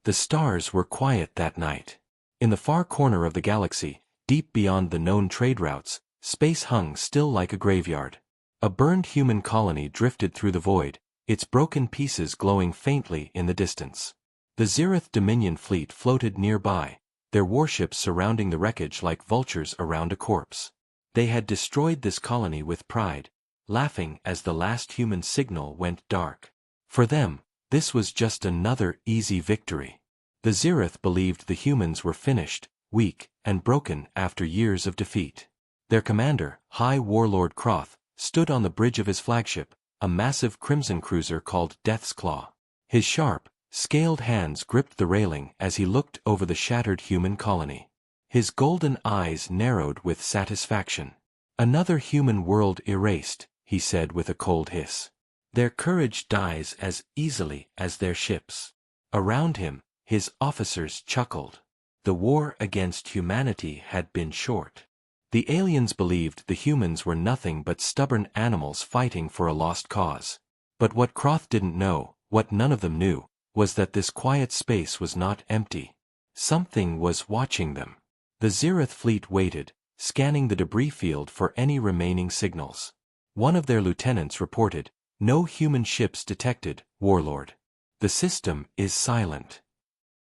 The stars were quiet that night. In the far corner of the galaxy, deep beyond the known trade routes, space hung still like a graveyard. A burned human colony drifted through the void, its broken pieces glowing faintly in the distance. The Zereth Dominion fleet floated nearby, their warships surrounding the wreckage like vultures around a corpse. They had destroyed this colony with pride, laughing as the last human signal went dark. For them, this was just another easy victory. The Zereth believed the humans were finished, weak, and broken after years of defeat. Their commander, High Warlord Croth, stood on the bridge of his flagship, a massive crimson cruiser called Death's Claw. His sharp, scaled hands gripped the railing as he looked over the shattered human colony. His golden eyes narrowed with satisfaction. "Another human world erased," he said with a cold hiss. "Their courage dies as easily as their ships." Around him, his officers chuckled. The war against humanity had been short. The aliens believed the humans were nothing but stubborn animals fighting for a lost cause. But what Croth didn't know, what none of them knew, was that this quiet space was not empty. Something was watching them. The Zereth fleet waited, scanning the debris field for any remaining signals. One of their lieutenants reported, "No human ships detected, Warlord. The system is silent."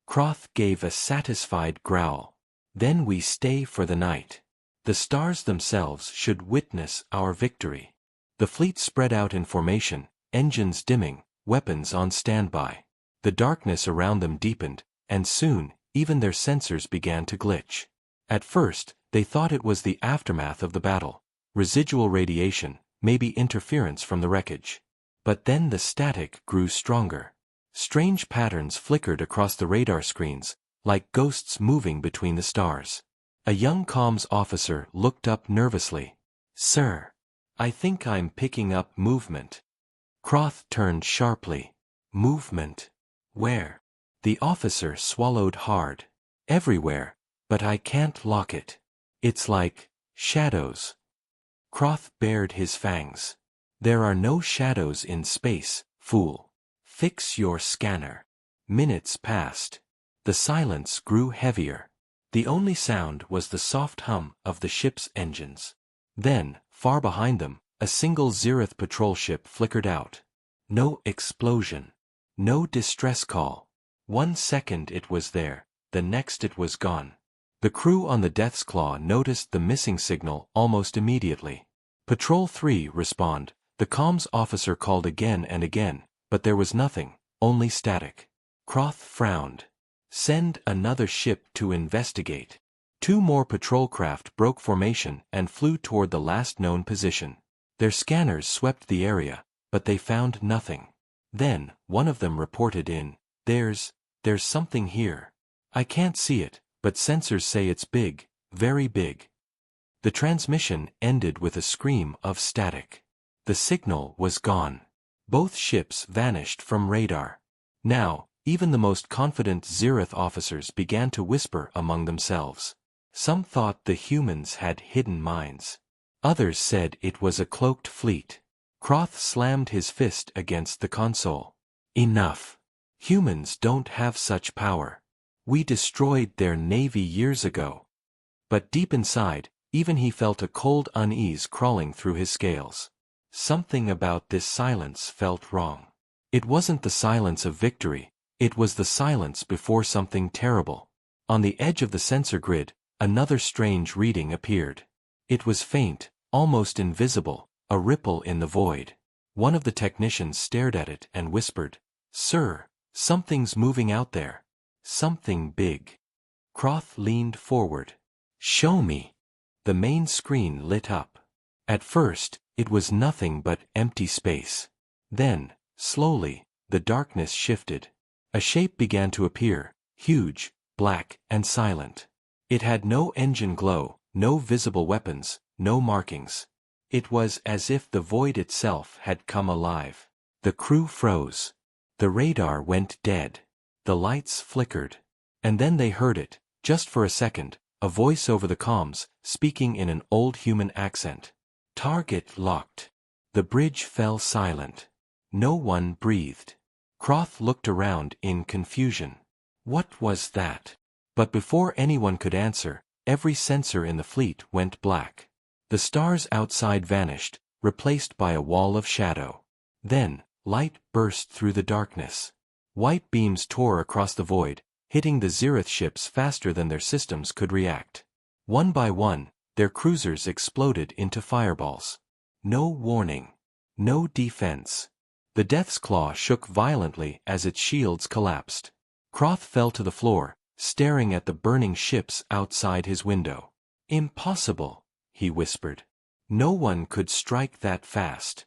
Croth gave a satisfied growl. "Then we stay for the night. The stars themselves should witness our victory." The fleet spread out in formation, engines dimming, weapons on standby. The darkness around them deepened, and soon, even their sensors began to glitch. At first, they thought it was the aftermath of the battle, residual radiation, maybe interference from the wreckage. But then the static grew stronger. Strange patterns flickered across the radar screens, like ghosts moving between the stars. A young comms officer looked up nervously. "Sir, I think I'm picking up movement." Croth turned sharply. "Movement? Where?" The officer swallowed hard. "Everywhere, but I can't lock it. It's like shadows." Croth bared his fangs. "There are no shadows in space, fool. Fix your scanner." Minutes passed. The silence grew heavier. The only sound was the soft hum of the ship's engines. Then, far behind them, a single Zereth patrol ship flickered out. No explosion. No distress call. 1 second it was there, the next it was gone. The crew on the Death's Claw noticed the missing signal almost immediately. "Patrol 3, respond," the comms officer called again and again, but there was nothing, only static. Croth frowned. "Send another ship to investigate." 2 more patrol craft broke formation and flew toward the last known position. Their scanners swept the area, but they found nothing. Then, one of them reported in, There's something here. I can't see it, but sensors say it's big, very big." The transmission ended with a scream of static. The signal was gone. Both ships vanished from radar. Now, even the most confident Zereth officers began to whisper among themselves. Some thought the humans had hidden minds. Others said it was a cloaked fleet. Croth slammed his fist against the console. "Enough. Humans don't have such power. We destroyed their navy years ago." But deep inside, even he felt a cold unease crawling through his scales. Something about this silence felt wrong. It wasn't the silence of victory, it was the silence before something terrible. On the edge of the sensor grid, another strange reading appeared. It was faint, almost invisible, a ripple in the void. One of the technicians stared at it and whispered, "Sir, something's moving out there. Something big." Croth leaned forward. "Show me." The main screen lit up. At first, it was nothing but empty space. Then, slowly, the darkness shifted. A shape began to appear, huge, black, and silent. It had no engine glow, no visible weapons, no markings. It was as if the void itself had come alive. The crew froze. The radar went dead. The lights flickered. And then they heard it, just for a second, a voice over the comms, speaking in an old human accent. "Target locked." The bridge fell silent. No one breathed. Croth looked around in confusion. What was that? But before anyone could answer, every sensor in the fleet went black. The stars outside vanished, replaced by a wall of shadow. Then, light burst through the darkness. White beams tore across the void, hitting the Zereth ships faster than their systems could react. One by one, their cruisers exploded into fireballs. No warning. No defense. The Death's Claw shook violently as its shields collapsed. Croth fell to the floor, staring at the burning ships outside his window. "Impossible," he whispered. "No one could strike that fast."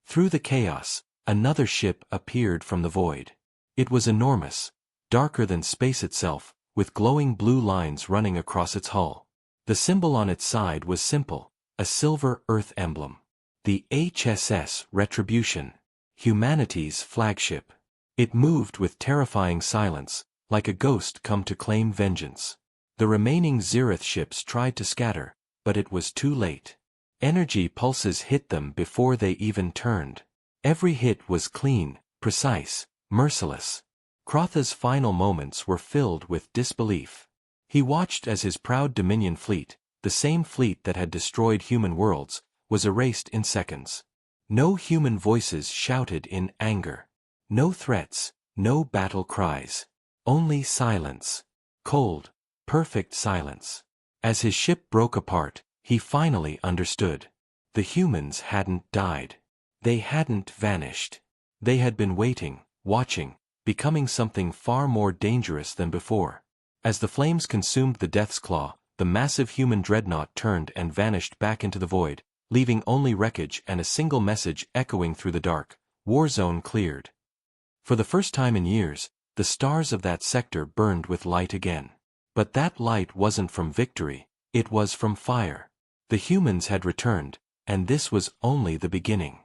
Through the chaos, another ship appeared from the void. It was enormous, darker than space itself, with glowing blue lines running across its hull. The symbol on its side was simple, a silver Earth emblem. The HSS Retribution, humanity's flagship. It moved with terrifying silence, like a ghost come to claim vengeance. The remaining Zereth ships tried to scatter, but it was too late. Energy pulses hit them before they even turned. Every hit was clean, precise, merciless. Crotha's final moments were filled with disbelief. He watched as his proud Dominion fleet, the same fleet that had destroyed human worlds, was erased in seconds. No human voices shouted in anger. No threats, no battle cries. Only silence. Cold, perfect silence. As his ship broke apart, he finally understood. The humans hadn't died. They hadn't vanished. They had been waiting, watching, becoming something far more dangerous than before. As the flames consumed the Death's Claw, the massive human dreadnought turned and vanished back into the void, leaving only wreckage and a single message echoing through the dark: "War zone cleared." For the first time in years, the stars of that sector burned with light again. But that light wasn't from victory, it was from fire. The humans had returned, and this was only the beginning.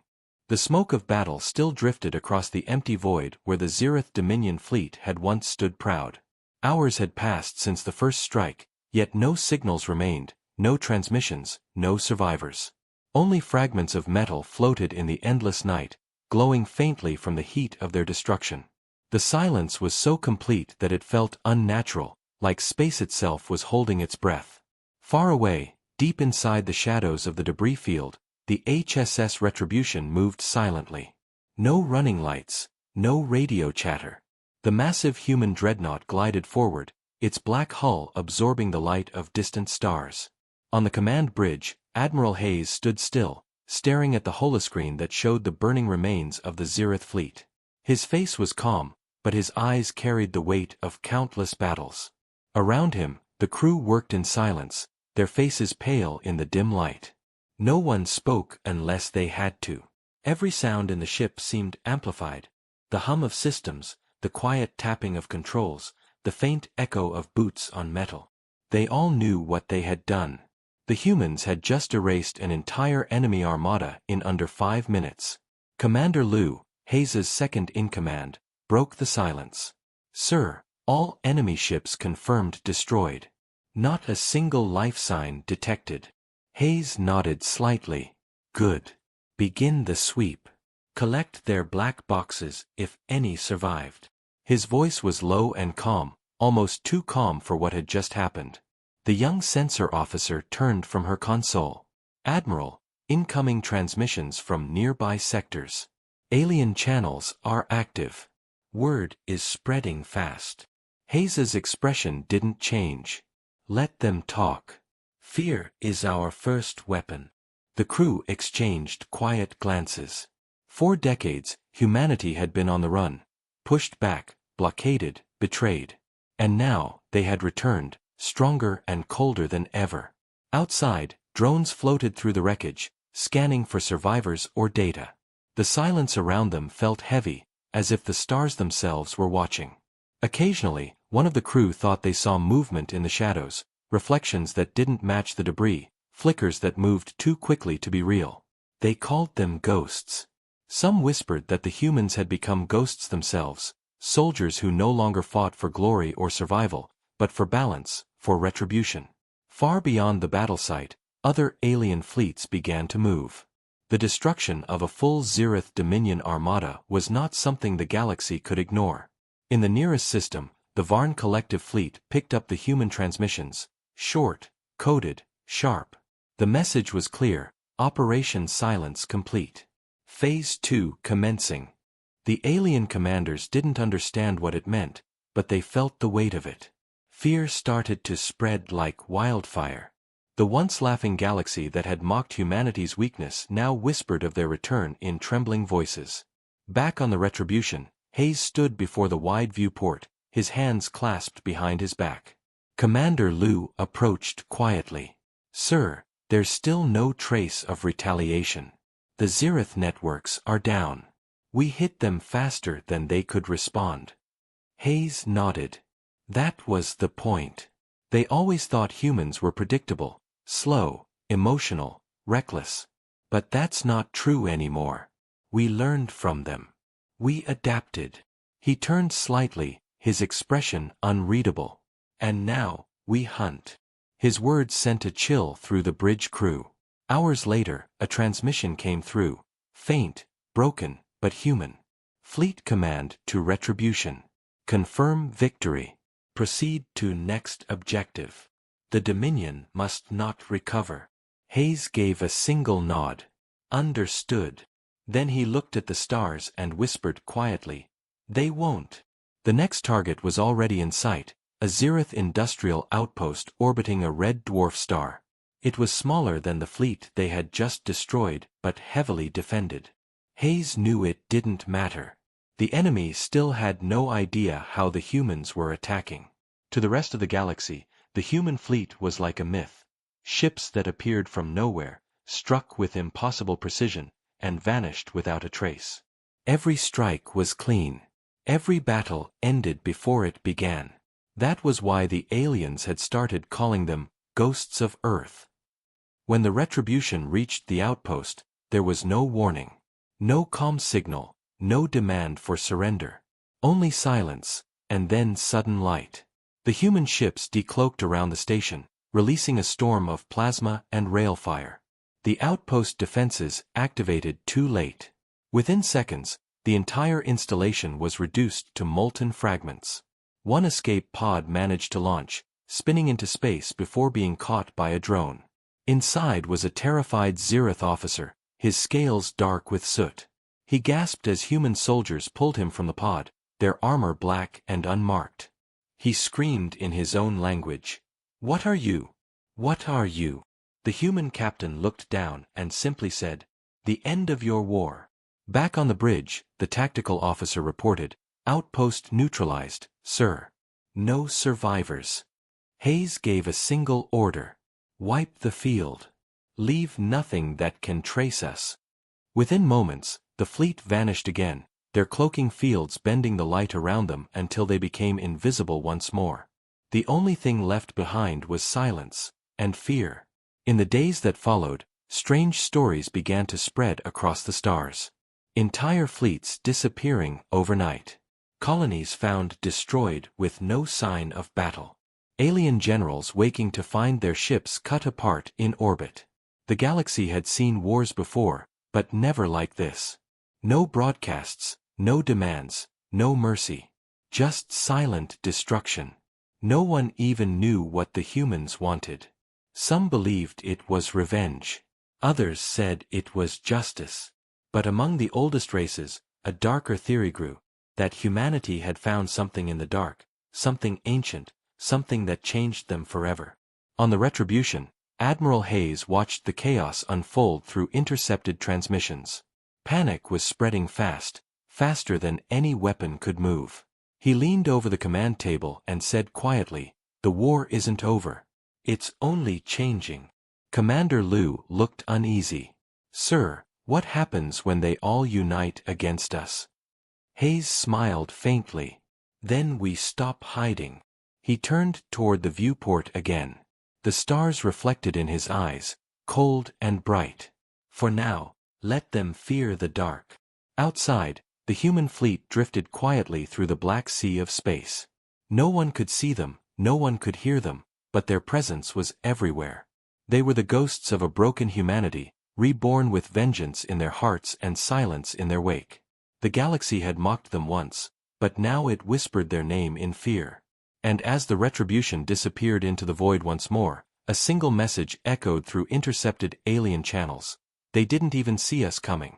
The smoke of battle still drifted across the empty void where the Zereth Dominion fleet had once stood proud. Hours had passed since the first strike, yet no signals remained, no transmissions, no survivors. Only fragments of metal floated in the endless night, glowing faintly from the heat of their destruction. The silence was so complete that it felt unnatural, like space itself was holding its breath. Far away, deep inside the shadows of the debris field, the HSS Retribution moved silently. No running lights, no radio chatter. The massive human dreadnought glided forward, its black hull absorbing the light of distant stars. On the command bridge, Admiral Hayes stood still, staring at the holoscreen that showed the burning remains of the Zereth fleet. His face was calm, but his eyes carried the weight of countless battles. Around him, the crew worked in silence, their faces pale in the dim light. No one spoke unless they had to. Every sound in the ship seemed amplified. The hum of systems, the quiet tapping of controls, the faint echo of boots on metal. They all knew what they had done. The humans had just erased an entire enemy armada in under 5 minutes. Commander Liu, Hayes' second-in-command, broke the silence. "Sir, all enemy ships confirmed destroyed. Not a single life sign detected." Hayes nodded slightly. "Good. Begin the sweep. Collect their black boxes, if any survived." His voice was low and calm, almost too calm for what had just happened. The young sensor officer turned from her console. "Admiral, incoming transmissions from nearby sectors. Alien channels are active. Word is spreading fast." Hayes' expression didn't change. "Let them talk. Fear is our first weapon." The crew exchanged quiet glances. For decades, humanity had been on the run, pushed back, blockaded, betrayed. And now, they had returned, stronger and colder than ever. Outside, drones floated through the wreckage, scanning for survivors or data. The silence around them felt heavy, as if the stars themselves were watching. Occasionally, one of the crew thought they saw movement in the shadows, reflections that didn't match the debris, flickers that moved too quickly to be real. They called them ghosts. Some whispered that the humans had become ghosts themselves, soldiers who no longer fought for glory or survival, but for balance, for retribution. Far beyond the battle site, other alien fleets began to move. The destruction of a full Zereth Dominion armada was not something the galaxy could ignore. In the nearest system, the Varn collective fleet picked up the human transmissions, short, coded, sharp. The message was clear: Operation Silence complete. Phase 2 commencing. The alien commanders didn't understand what it meant, but they felt the weight of it. Fear started to spread like wildfire. The once laughing galaxy that had mocked humanity's weakness now whispered of their return in trembling voices. Back on the Retribution, Hayes stood before the wide viewport, his hands clasped behind his back. Commander Liu approached quietly. "Sir, there's still no trace of retaliation. The Zereth networks are down. We hit them faster than they could respond." Hayes nodded. That was the point. They always thought humans were predictable, slow, emotional, reckless. But that's not true anymore. We learned from them. We adapted. He turned slightly, his expression unreadable. "And now, we hunt." His words sent a chill through the bridge crew. Hours later, a transmission came through. Faint, broken, but human. "Fleet command to Retribution. Confirm victory. Proceed to next objective. The Dominion must not recover." Hayes gave a single nod. "Understood." Then he looked at the stars and whispered quietly, "They won't." The next target was already in sight, a Zereth industrial outpost orbiting a red dwarf star. It was smaller than the fleet they had just destroyed, but heavily defended. Hayes knew it didn't matter. The enemy still had no idea how the humans were attacking. To the rest of the galaxy, the human fleet was like a myth. Ships that appeared from nowhere, struck with impossible precision, and vanished without a trace. Every strike was clean. Every battle ended before it began. That was why the aliens had started calling them ghosts of Earth. When the Retribution reached the outpost, there was no warning. No comm signal, no demand for surrender. Only silence, and then sudden light. The human ships decloaked around the station, releasing a storm of plasma and railfire. The outpost defenses activated too late. Within seconds, the entire installation was reduced to molten fragments. One escape pod managed to launch, spinning into space before being caught by a drone. Inside was a terrified Zereth officer, his scales dark with soot. He gasped as human soldiers pulled him from the pod, their armor black and unmarked. He screamed in his own language. "What are you? What are you?" The human captain looked down and simply said, "The end of your war." Back on the bridge, the tactical officer reported, "Outpost neutralized, sir. No survivors." Hayes gave a single order. "Wipe the field. Leave nothing that can trace us." Within moments, the fleet vanished again, their cloaking fields bending the light around them until they became invisible once more. The only thing left behind was silence and fear. In the days that followed, strange stories began to spread across the stars. Entire fleets disappearing overnight. Colonies found destroyed with no sign of battle. Alien generals waking to find their ships cut apart in orbit. The galaxy had seen wars before, but never like this. No broadcasts, no demands, no mercy. Just silent destruction. No one even knew what the humans wanted. Some believed it was revenge. Others said it was justice. But among the oldest races, a darker theory grew, that humanity had found something in the dark, something ancient, something that changed them forever. On the Retribution, Admiral Hayes watched the chaos unfold through intercepted transmissions. Panic was spreading fast, faster than any weapon could move. He leaned over the command table and said quietly, "The war isn't over. It's only changing." Commander Liu looked uneasy. "Sir, what happens when they all unite against us?" Hayes smiled faintly. "Then we stop hiding." He turned toward the viewport again. The stars reflected in his eyes, cold and bright. "For now, let them fear the dark." Outside, the human fleet drifted quietly through the black sea of space. No one could see them, no one could hear them, but their presence was everywhere. They were the ghosts of a broken humanity, reborn with vengeance in their hearts and silence in their wake. The galaxy had mocked them once, but now it whispered their name in fear. And as the retribution disappeared into the void once more, a single message echoed through intercepted alien channels. They didn't even see us coming.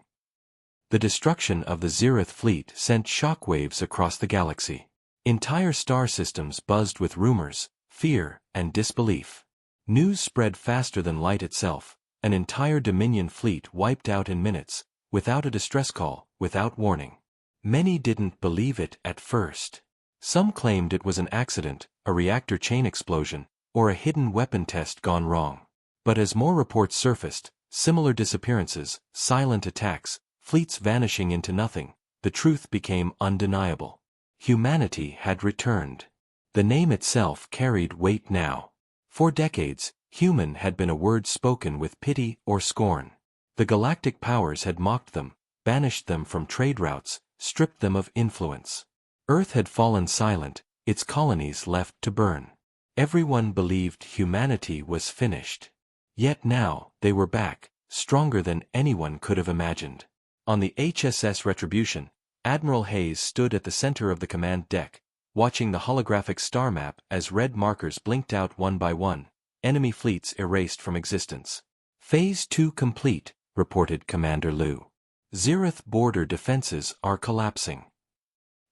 The destruction of the Zereth fleet sent shockwaves across the galaxy. Entire star systems buzzed with rumors, fear, and disbelief. News spread faster than light itself. An entire Dominion fleet wiped out in minutes, without a distress call, without warning. Many didn't believe it at first. Some claimed it was an accident, a reactor chain explosion, or a hidden weapon test gone wrong. But as more reports surfaced, similar disappearances, silent attacks, fleets vanishing into nothing, the truth became undeniable. Humanity had returned. The name itself carried weight now. For decades, human had been a word spoken with pity or scorn. The galactic powers had mocked them, banished them from trade routes, stripped them of influence. Earth had fallen silent, its colonies left to burn. Everyone believed humanity was finished. Yet now, they were back, stronger than anyone could have imagined. On the HSS Retribution, Admiral Hayes stood at the center of the command deck, watching the holographic star map as red markers blinked out one by one, enemy fleets erased from existence. Phase 2 complete, reported Commander Liu. Zereth border defenses are collapsing.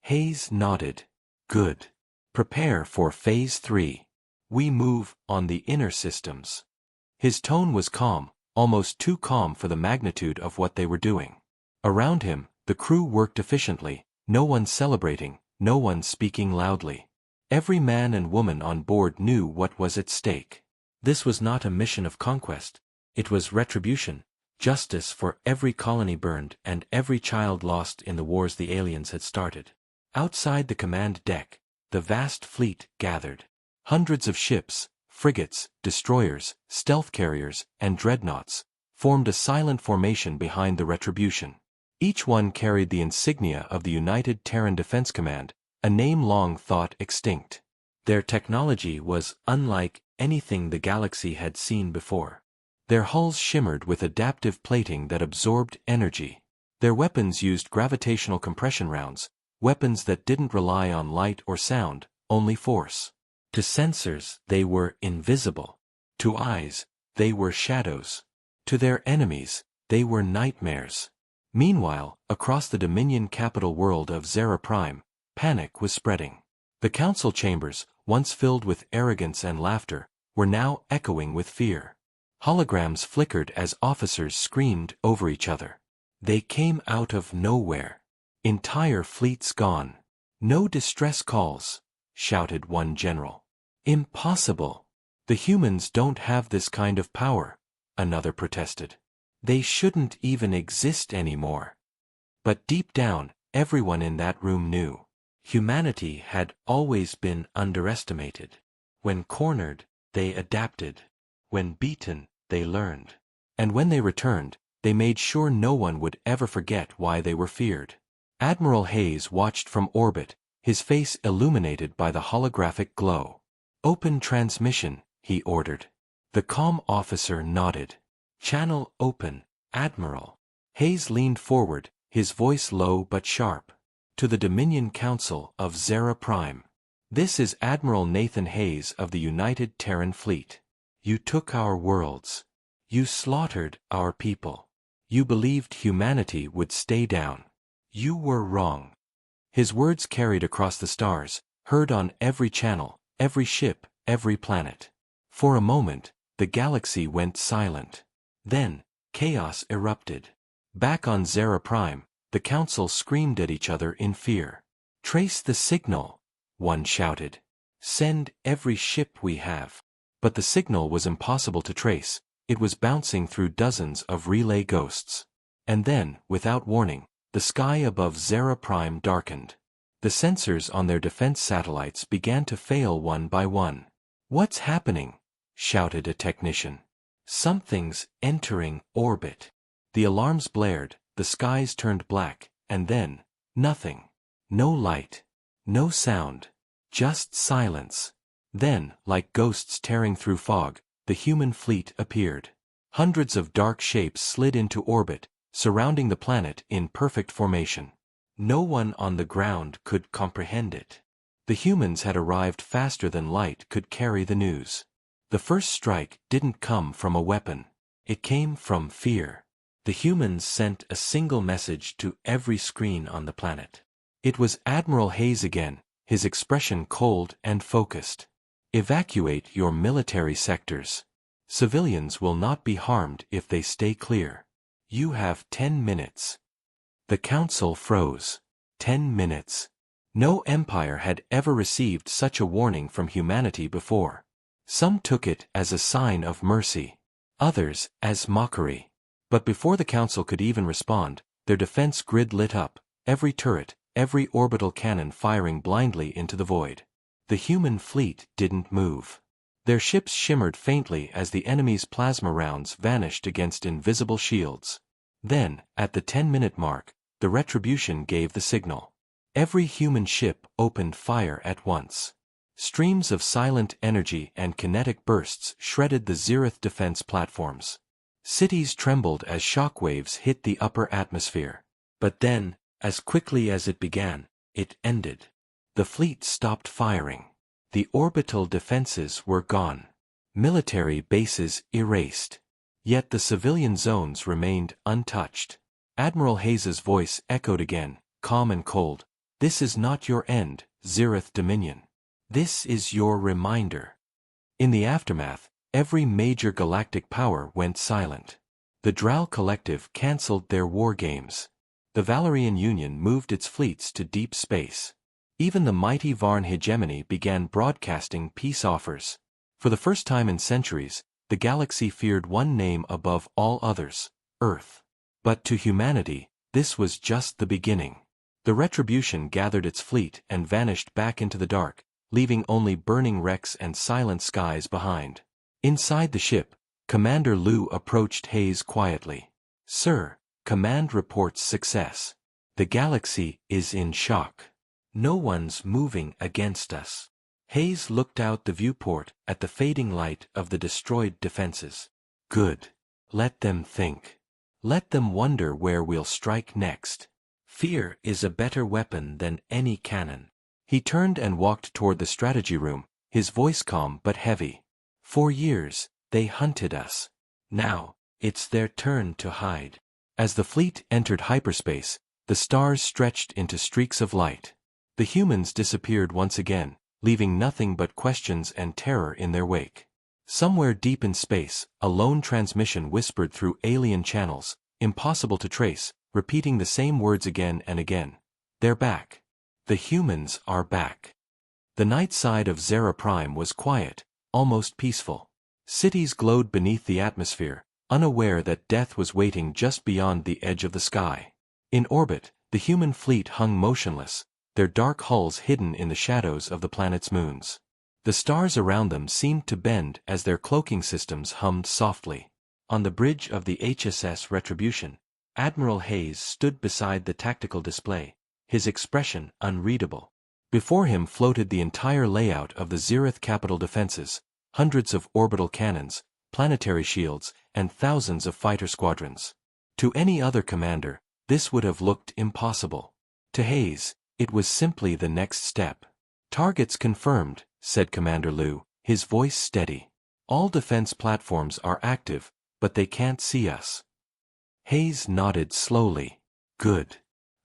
Hayes nodded. Good. Prepare for Phase 3. We move on the inner systems. His tone was calm, almost too calm for the magnitude of what they were doing. Around him, the crew worked efficiently, no one celebrating, no one speaking loudly. Every man and woman on board knew what was at stake. This was not a mission of conquest. It was retribution, justice for every colony burned and every child lost in the wars the aliens had started. Outside the command deck, the vast fleet gathered. Hundreds of ships, frigates, destroyers, stealth carriers, and dreadnoughts formed a silent formation behind the retribution. Each one carried the insignia of the United Terran Defense Command, a name long thought extinct. Their technology was unlike anything the galaxy had seen before. Their hulls shimmered with adaptive plating that absorbed energy. Their weapons used gravitational compression rounds, weapons that didn't rely on light or sound, only force. To sensors, they were invisible. To eyes, they were shadows. To their enemies, they were nightmares. Meanwhile, across the Dominion capital world of Zera Prime, panic was spreading. The council chambers, once filled with arrogance and laughter, were now echoing with fear. Holograms flickered as officers screamed over each other. They came out of nowhere. Entire fleets gone. No distress calls, shouted one general. Impossible. The humans don't have this kind of power, another protested. They shouldn't even exist anymore. But deep down, everyone in that room knew. Humanity had always been underestimated. When cornered, they adapted. When beaten, they learned. And when they returned, they made sure no one would ever forget why they were feared. Admiral Hayes watched from orbit, his face illuminated by the holographic glow. Open transmission, he ordered. The comm officer nodded. Channel open, Admiral. Hayes leaned forward, his voice low but sharp. To the Dominion Council of Zera Prime. This is Admiral Nathan Hayes of the United Terran Fleet. You took our worlds. You slaughtered our people. You believed humanity would stay down. You were wrong. His words carried across the stars, heard on every channel, every ship, every planet. For a moment, the galaxy went silent. Then, chaos erupted. Back on Zera Prime, the council screamed at each other in fear. Trace the signal, one shouted. Send every ship we have. But the signal was impossible to trace. It was bouncing through dozens of relay ghosts. And then, without warning, the sky above Zera Prime darkened. The sensors on their defense satellites began to fail one by one. What's happening? Shouted a technician. Something's entering orbit. The alarms blared, the skies turned black, and then, nothing. No light. No sound. Just silence. Then, like ghosts tearing through fog, the human fleet appeared. Hundreds of dark shapes slid into orbit, surrounding the planet in perfect formation. No one on the ground could comprehend it. The humans had arrived faster than light could carry the news. The first strike didn't come from a weapon. It came from fear. The humans sent a single message to every screen on the planet. It was Admiral Hayes again, his expression cold and focused. Evacuate your military sectors. Civilians will not be harmed if they stay clear. You have 10 minutes. The council froze. 10 minutes. No empire had ever received such a warning from humanity before. Some took it as a sign of mercy. Others as mockery. But before the council could even respond, their defense grid lit up, every turret, every orbital cannon firing blindly into the void. The human fleet didn't move. Their ships shimmered faintly as the enemy's plasma rounds vanished against invisible shields. Then, at the 10-minute mark, the Retribution gave the signal. Every human ship opened fire at once. Streams of silent energy and kinetic bursts shredded the Zereth defense platforms. Cities trembled as shockwaves hit the upper atmosphere. But then, as quickly as it began, it ended. The fleet stopped firing. The orbital defenses were gone. Military bases erased. Yet the civilian zones remained untouched. Admiral Hayes's voice echoed again, calm and cold. This is not your end, Zereth Dominion. This is your reminder. In the aftermath, every major galactic power went silent. The Drow Collective cancelled their war games. The Valerian Union moved its fleets to deep space. Even the mighty Varn hegemony began broadcasting peace offers. For the first time in centuries, the galaxy feared one name above all others, Earth. But to humanity, this was just the beginning. The Retribution gathered its fleet and vanished back into the dark, leaving only burning wrecks and silent skies behind. Inside the ship, Commander Lu approached Hayes quietly. Sir, command reports success. The galaxy is in shock. No one's moving against us. Hayes looked out the viewport at the fading light of the destroyed defenses. Good. Let them think. Let them wonder where we'll strike next. Fear is a better weapon than any cannon. He turned and walked toward the strategy room, his voice calm but heavy. For years, they hunted us. Now, it's their turn to hide. As the fleet entered hyperspace, the stars stretched into streaks of light. The humans disappeared once again, leaving nothing but questions and terror in their wake. Somewhere deep in space, a lone transmission whispered through alien channels, impossible to trace, repeating the same words again and again. They're back. The humans are back. The night side of Zera Prime was quiet, almost peaceful. Cities glowed beneath the atmosphere, unaware that death was waiting just beyond the edge of the sky. In orbit, the human fleet hung motionless, their dark hulls hidden in the shadows of the planet's moons. The stars around them seemed to bend as their cloaking systems hummed softly. On the bridge of the HSS Retribution, Admiral Hayes stood beside the tactical display, his expression unreadable. Before him floated the entire layout of the Zereth capital defenses, hundreds of orbital cannons, planetary shields, and thousands of fighter squadrons. To any other commander, this would have looked impossible. To Hayes, it was simply the next step. Targets confirmed, said Commander Lu, his voice steady. All defense platforms are active, but they can't see us. Hayes nodded slowly. Good.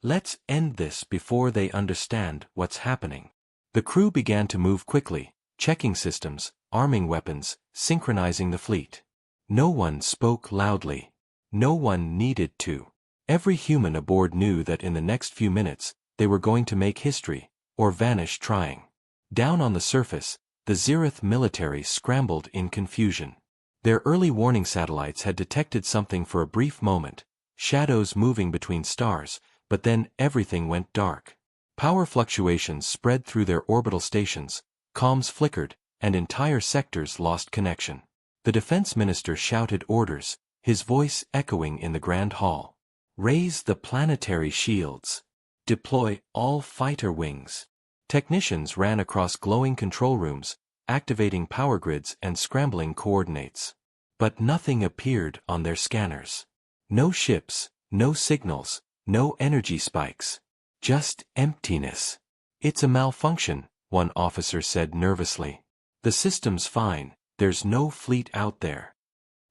Let's end this before they understand what's happening. The crew began to move quickly, checking systems, arming weapons, synchronizing the fleet. No one spoke loudly. No one needed to. Every human aboard knew that in the next few minutes, they were going to make history, or vanish trying. Down on the surface, the Zereth military scrambled in confusion. Their early warning satellites had detected something for a brief moment, shadows moving between stars, but then everything went dark. Power fluctuations spread through their orbital stations, comms flickered, and entire sectors lost connection. The defense minister shouted orders, his voice echoing in the grand hall. Raise the planetary shields. Deploy all fighter wings. Technicians ran across glowing control rooms, activating power grids and scrambling coordinates. But nothing appeared on their scanners. No ships, no signals, no energy spikes. Just emptiness. It's a malfunction, one officer said nervously. The system's fine, there's no fleet out there.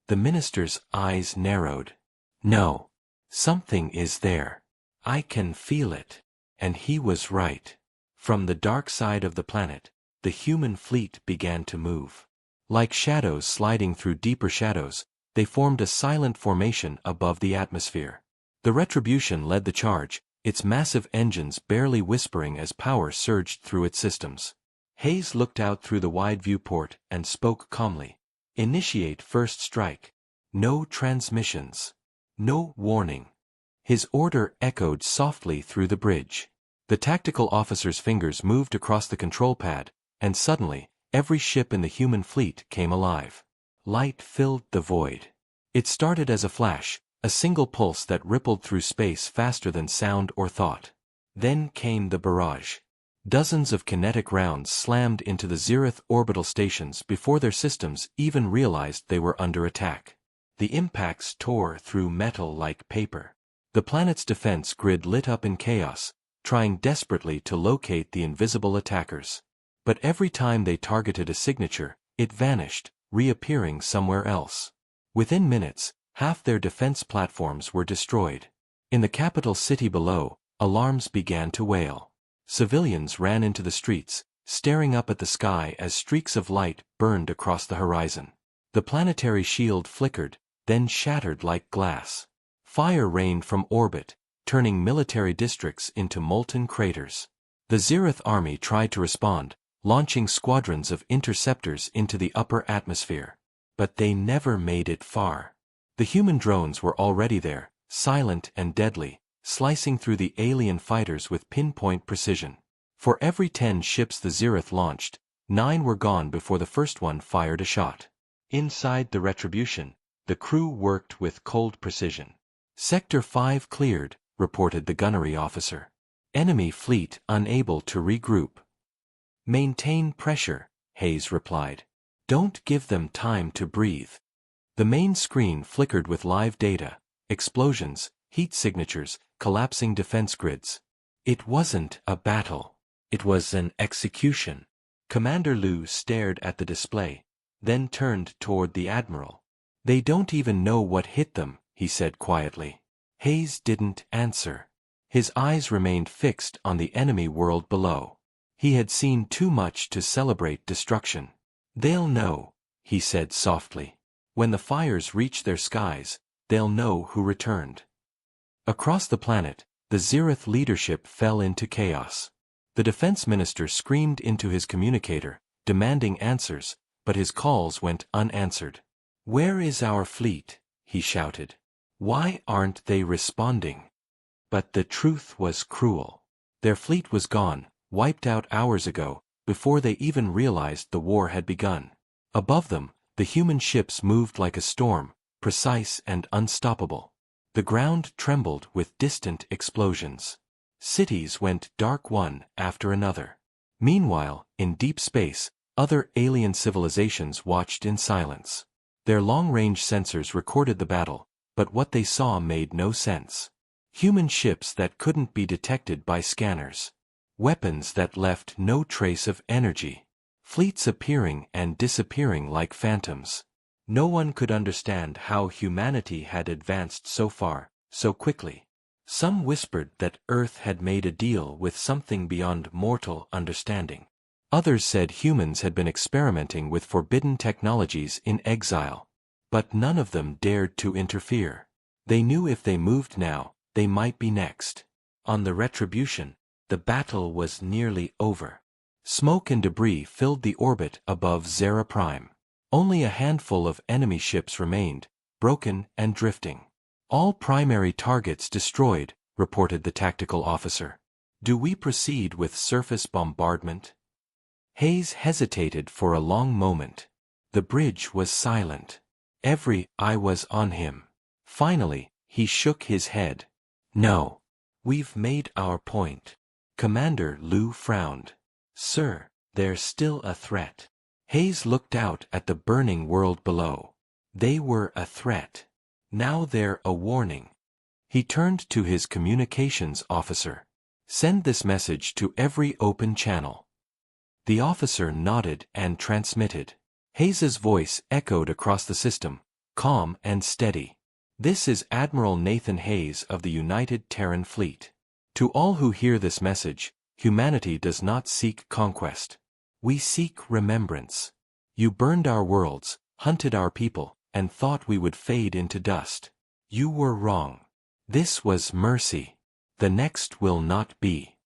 The minister's eyes narrowed. No. Something is there. I can feel it. And he was right. From the dark side of the planet, the human fleet began to move. Like shadows sliding through deeper shadows, they formed a silent formation above the atmosphere. The Retribution led the charge, its massive engines barely whispering as power surged through its systems. Hayes looked out through the wide viewport and spoke calmly. Initiate first strike. No transmissions. No warning. His order echoed softly through the bridge. The tactical officer's fingers moved across the control pad, and suddenly, every ship in the human fleet came alive. Light filled the void. It started as a flash, a single pulse that rippled through space faster than sound or thought. Then came the barrage. Dozens of kinetic rounds slammed into the Zereth orbital stations before their systems even realized they were under attack. The impacts tore through metal like paper. The planet's defense grid lit up in chaos, trying desperately to locate the invisible attackers. But every time they targeted a signature, it vanished, reappearing somewhere else. Within minutes, half their defense platforms were destroyed. In the capital city below, alarms began to wail. Civilians ran into the streets, staring up at the sky as streaks of light burned across the horizon. The planetary shield flickered, then shattered like glass. Fire rained from orbit, turning military districts into molten craters. The Zereth army tried to respond, launching squadrons of interceptors into the upper atmosphere. But they never made it far. The human drones were already there, silent and deadly, slicing through the alien fighters with pinpoint precision. For every 10 ships the Zereth launched, 9 were gone before the first one fired a shot. Inside the Retribution, the crew worked with cold precision. Sector 5 cleared, reported the gunnery officer. Enemy fleet unable to regroup. Maintain pressure, Hayes replied. Don't give them time to breathe. The main screen flickered with live data, explosions, heat signatures, collapsing defense grids. It wasn't a battle. It was an execution. Commander Liu stared at the display, then turned toward the admiral. They don't even know what hit them, he said quietly. Hayes didn't answer. His eyes remained fixed on the enemy world below. He had seen too much to celebrate destruction. They'll know, he said softly. When the fires reach their skies, they'll know who returned. Across the planet, the Zereth leadership fell into chaos. The defense minister screamed into his communicator, demanding answers, but his calls went unanswered. Where is our fleet? He shouted. Why aren't they responding? But the truth was cruel. Their fleet was gone, wiped out hours ago, before they even realized the war had begun. Above them, the human ships moved like a storm, precise and unstoppable. The ground trembled with distant explosions. Cities went dark one after another. Meanwhile, in deep space, other alien civilizations watched in silence. Their long-range sensors recorded the battle, but what they saw made no sense. Human ships that couldn't be detected by scanners. Weapons that left no trace of energy. Fleets appearing and disappearing like phantoms. No one could understand how humanity had advanced so far, so quickly. Some whispered that Earth had made a deal with something beyond mortal understanding. Others said humans had been experimenting with forbidden technologies in exile. But none of them dared to interfere. They knew if they moved now, they might be next. On the Retribution, the battle was nearly over. Smoke and debris filled the orbit above Zera Prime. Only a handful of enemy ships remained, broken and drifting. All primary targets destroyed, reported the tactical officer. Do we proceed with surface bombardment? Hayes hesitated for a long moment. The bridge was silent. Every eye was on him. Finally, he shook his head. No. We've made our point. Commander Liu frowned. Sir, there's still a threat. Hayes looked out at the burning world below. They were a threat. Now they're a warning. He turned to his communications officer. Send this message to every open channel. The officer nodded and transmitted. Hayes's voice echoed across the system, calm and steady. "This is Admiral Nathan Hayes of the United Terran Fleet. To all who hear this message, humanity does not seek conquest. We seek remembrance. You burned our worlds, hunted our people, and thought we would fade into dust. You were wrong. This was mercy. The next will not be."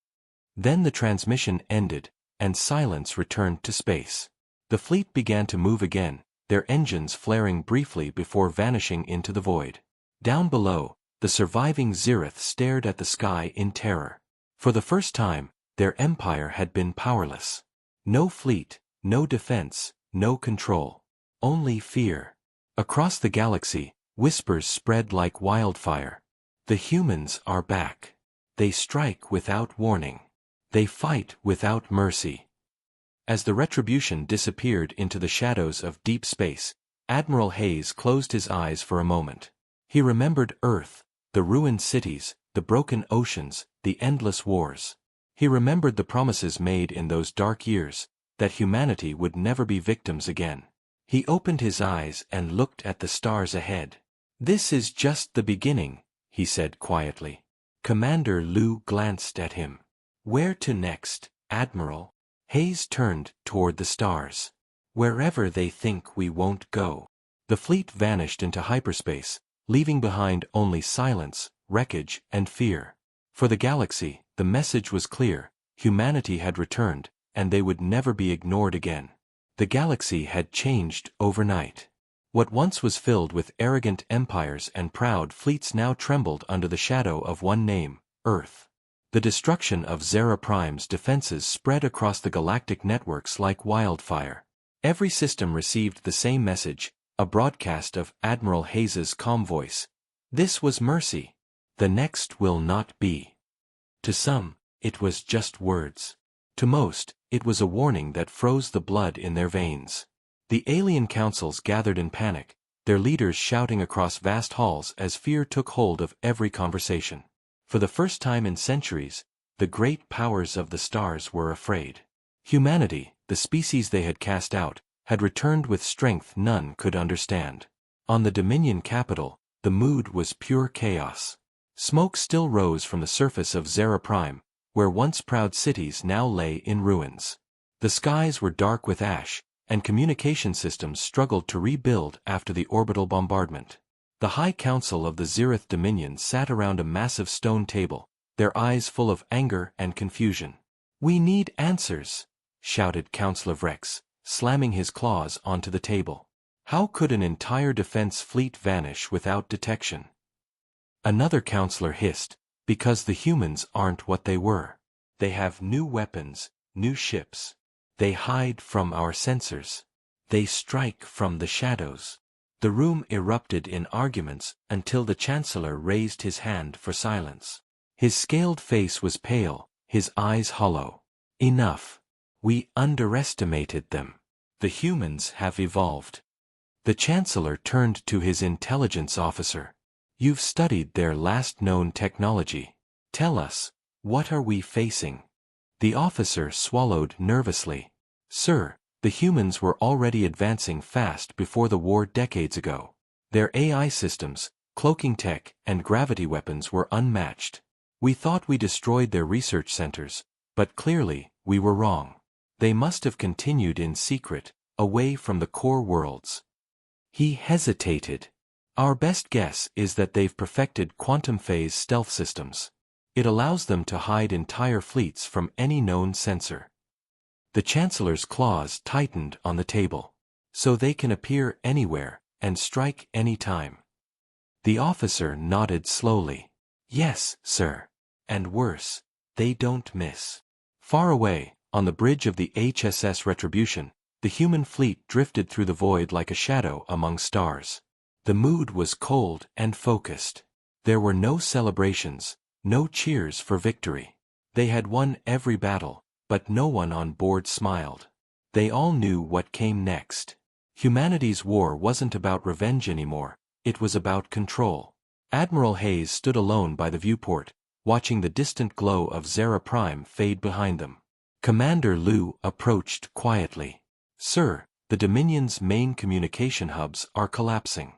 Then the transmission ended, and silence returned to space. The fleet began to move again, their engines flaring briefly before vanishing into the void. Down below, the surviving Zirith stared at the sky in terror. For the first time, their empire had been powerless. No fleet, no defense, no control. Only fear. Across the galaxy, whispers spread like wildfire. The humans are back. They strike without warning. They fight without mercy. As the retribution disappeared into the shadows of deep space, Admiral Hayes closed his eyes for a moment. He remembered Earth, the ruined cities, the broken oceans, the endless wars. He remembered the promises made in those dark years, that humanity would never be victims again. He opened his eyes and looked at the stars ahead. "This is just the beginning," he said quietly. Commander Liu glanced at him. "Where to next, Admiral?" Hayes turned toward the stars. "Wherever they think we won't go." The fleet vanished into hyperspace, leaving behind only silence, wreckage, and fear. For the galaxy, the message was clear: humanity had returned, and they would never be ignored again. The galaxy had changed overnight. What once was filled with arrogant empires and proud fleets now trembled under the shadow of one name: Earth. The destruction of Zera Prime's defenses spread across the galactic networks like wildfire. Every system received the same message, a broadcast of Admiral Hayes's calm voice. This was mercy. The next will not be. To some, it was just words. To most, it was a warning that froze the blood in their veins. The alien councils gathered in panic, their leaders shouting across vast halls as fear took hold of every conversation. For the first time in centuries, the great powers of the stars were afraid. Humanity, the species they had cast out, had returned with strength none could understand. On the Dominion capital, the mood was pure chaos. Smoke still rose from the surface of Zera Prime, where once proud cities now lay in ruins. The skies were dark with ash, and communication systems struggled to rebuild after the orbital bombardment. The High Council of the Zirith Dominion sat around a massive stone table, their eyes full of anger and confusion. "We need answers," shouted Councillor Vrex, slamming his claws onto the table. "How could an entire defense fleet vanish without detection?" Another councillor hissed, "Because the humans aren't what they were. They have new weapons, new ships. They hide from our sensors. They strike from the shadows." The room erupted in arguments until the Chancellor raised his hand for silence. His scaled face was pale, his eyes hollow. "Enough. We underestimated them. The humans have evolved." The Chancellor turned to his intelligence officer. "You've studied their last known technology. Tell us, what are we facing?" The officer swallowed nervously. "Sir, the humans were already advancing fast before the war decades ago. Their AI systems, cloaking tech, and gravity weapons were unmatched. We thought we destroyed their research centers, but clearly, we were wrong. They must have continued in secret, away from the core worlds." He hesitated. "Our best guess is that they've perfected quantum phase stealth systems. It allows them to hide entire fleets from any known sensor." The Chancellor's claws tightened on the table. "So they can appear anywhere, and strike any time." The officer nodded slowly. "Yes, sir. And worse, they don't miss." Far away, on the bridge of the HSS Retribution, the human fleet drifted through the void like a shadow among stars. The mood was cold and focused. There were no celebrations, no cheers for victory. They had won every battle, but no one on board smiled. They all knew what came next. Humanity's war wasn't about revenge anymore, it was about control. Admiral Hayes stood alone by the viewport, watching the distant glow of Zera Prime fade behind them. Commander Lu approached quietly. Sir, the Dominion's main communication hubs are collapsing.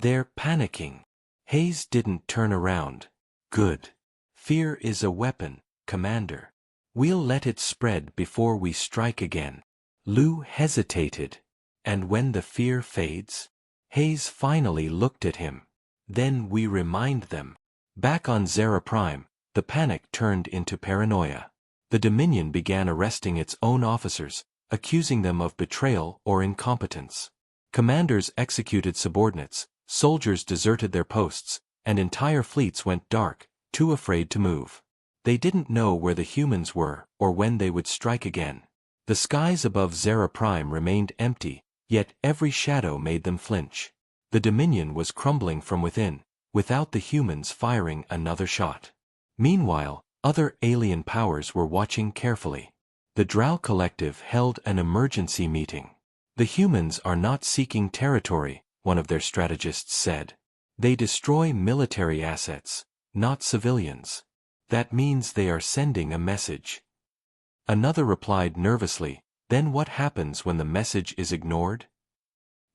They're panicking. Hayes didn't turn around. Good. Fear is a weapon, Commander. We'll let it spread before we strike again. Lu hesitated. And when the fear fades? Hayes finally looked at him. Then we remind them. Back on Zera Prime, the panic turned into paranoia. The Dominion began arresting its own officers, accusing them of betrayal or incompetence. Commanders executed subordinates, soldiers deserted their posts, and entire fleets went dark, too afraid to move. They didn't know where the humans were or when they would strike again. The skies above Zera Prime remained empty, yet every shadow made them flinch. The Dominion was crumbling from within, without the humans firing another shot. Meanwhile, other alien powers were watching carefully. The Drow Collective held an emergency meeting. The humans are not seeking territory, one of their strategists said. They destroy military assets, not civilians. That means they are sending a message. Another replied nervously, then what happens when the message is ignored?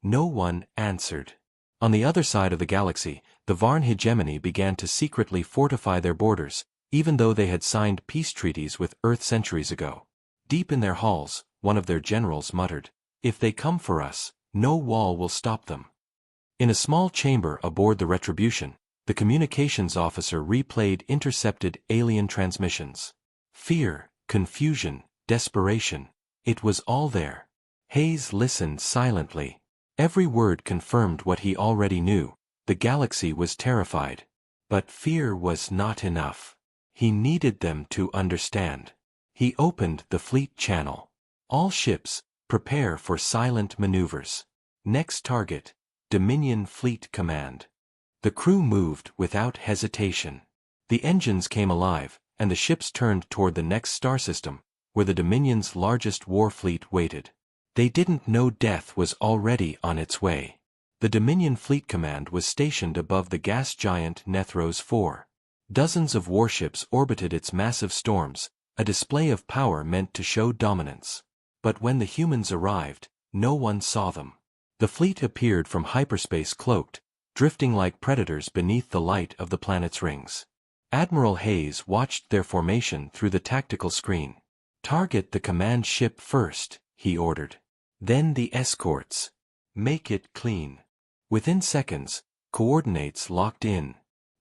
No one answered. On the other side of the galaxy, the Varn hegemony began to secretly fortify their borders, even though they had signed peace treaties with Earth centuries ago. Deep in their halls, one of their generals muttered, "If they come for us, no wall will stop them." In a small chamber aboard the Retribution, the communications officer replayed intercepted alien transmissions. Fear, confusion, desperation. It was all there. Hayes listened silently. Every word confirmed what he already knew. The galaxy was terrified. But fear was not enough. He needed them to understand. He opened the fleet channel. All ships, prepare for silent maneuvers. Next target, Dominion Fleet Command. The crew moved without hesitation. The engines came alive, and the ships turned toward the next star system, where the Dominion's largest war fleet waited. They didn't know death was already on its way. The Dominion Fleet Command was stationed above the gas giant Nethros 4. Dozens of warships orbited its massive storms, a display of power meant to show dominance. But when the humans arrived, no one saw them. The fleet appeared from hyperspace cloaked, drifting like predators beneath the light of the planet's rings. Admiral Hayes watched their formation through the tactical screen. "Target the command ship first," he ordered. "Then the escorts. Make it clean." Within seconds, coordinates locked in.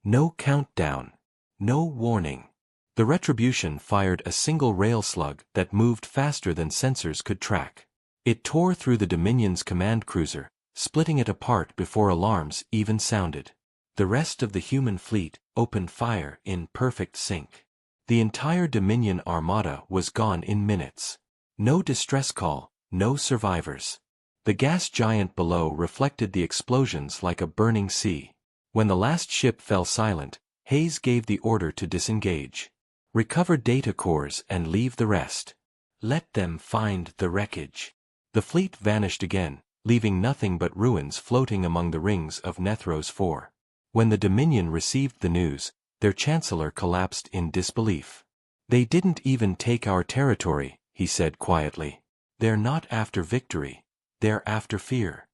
No countdown. No warning. The Retribution fired a single rail slug that moved faster than sensors could track. It tore through the Dominion's command cruiser, splitting it apart before alarms even sounded. The rest of the human fleet opened fire in perfect sync. The entire Dominion armada was gone in minutes. No distress call, no survivors. The gas giant below reflected the explosions like a burning sea. When the last ship fell silent, Hayes gave the order to disengage. "Recover data cores and leave the rest. Let them find the wreckage." The fleet vanished again, leaving nothing but ruins floating among the rings of Nethros 4. When the Dominion received the news, their chancellor collapsed in disbelief. "They didn't even take our territory," he said quietly. "They're not after victory. They're after fear."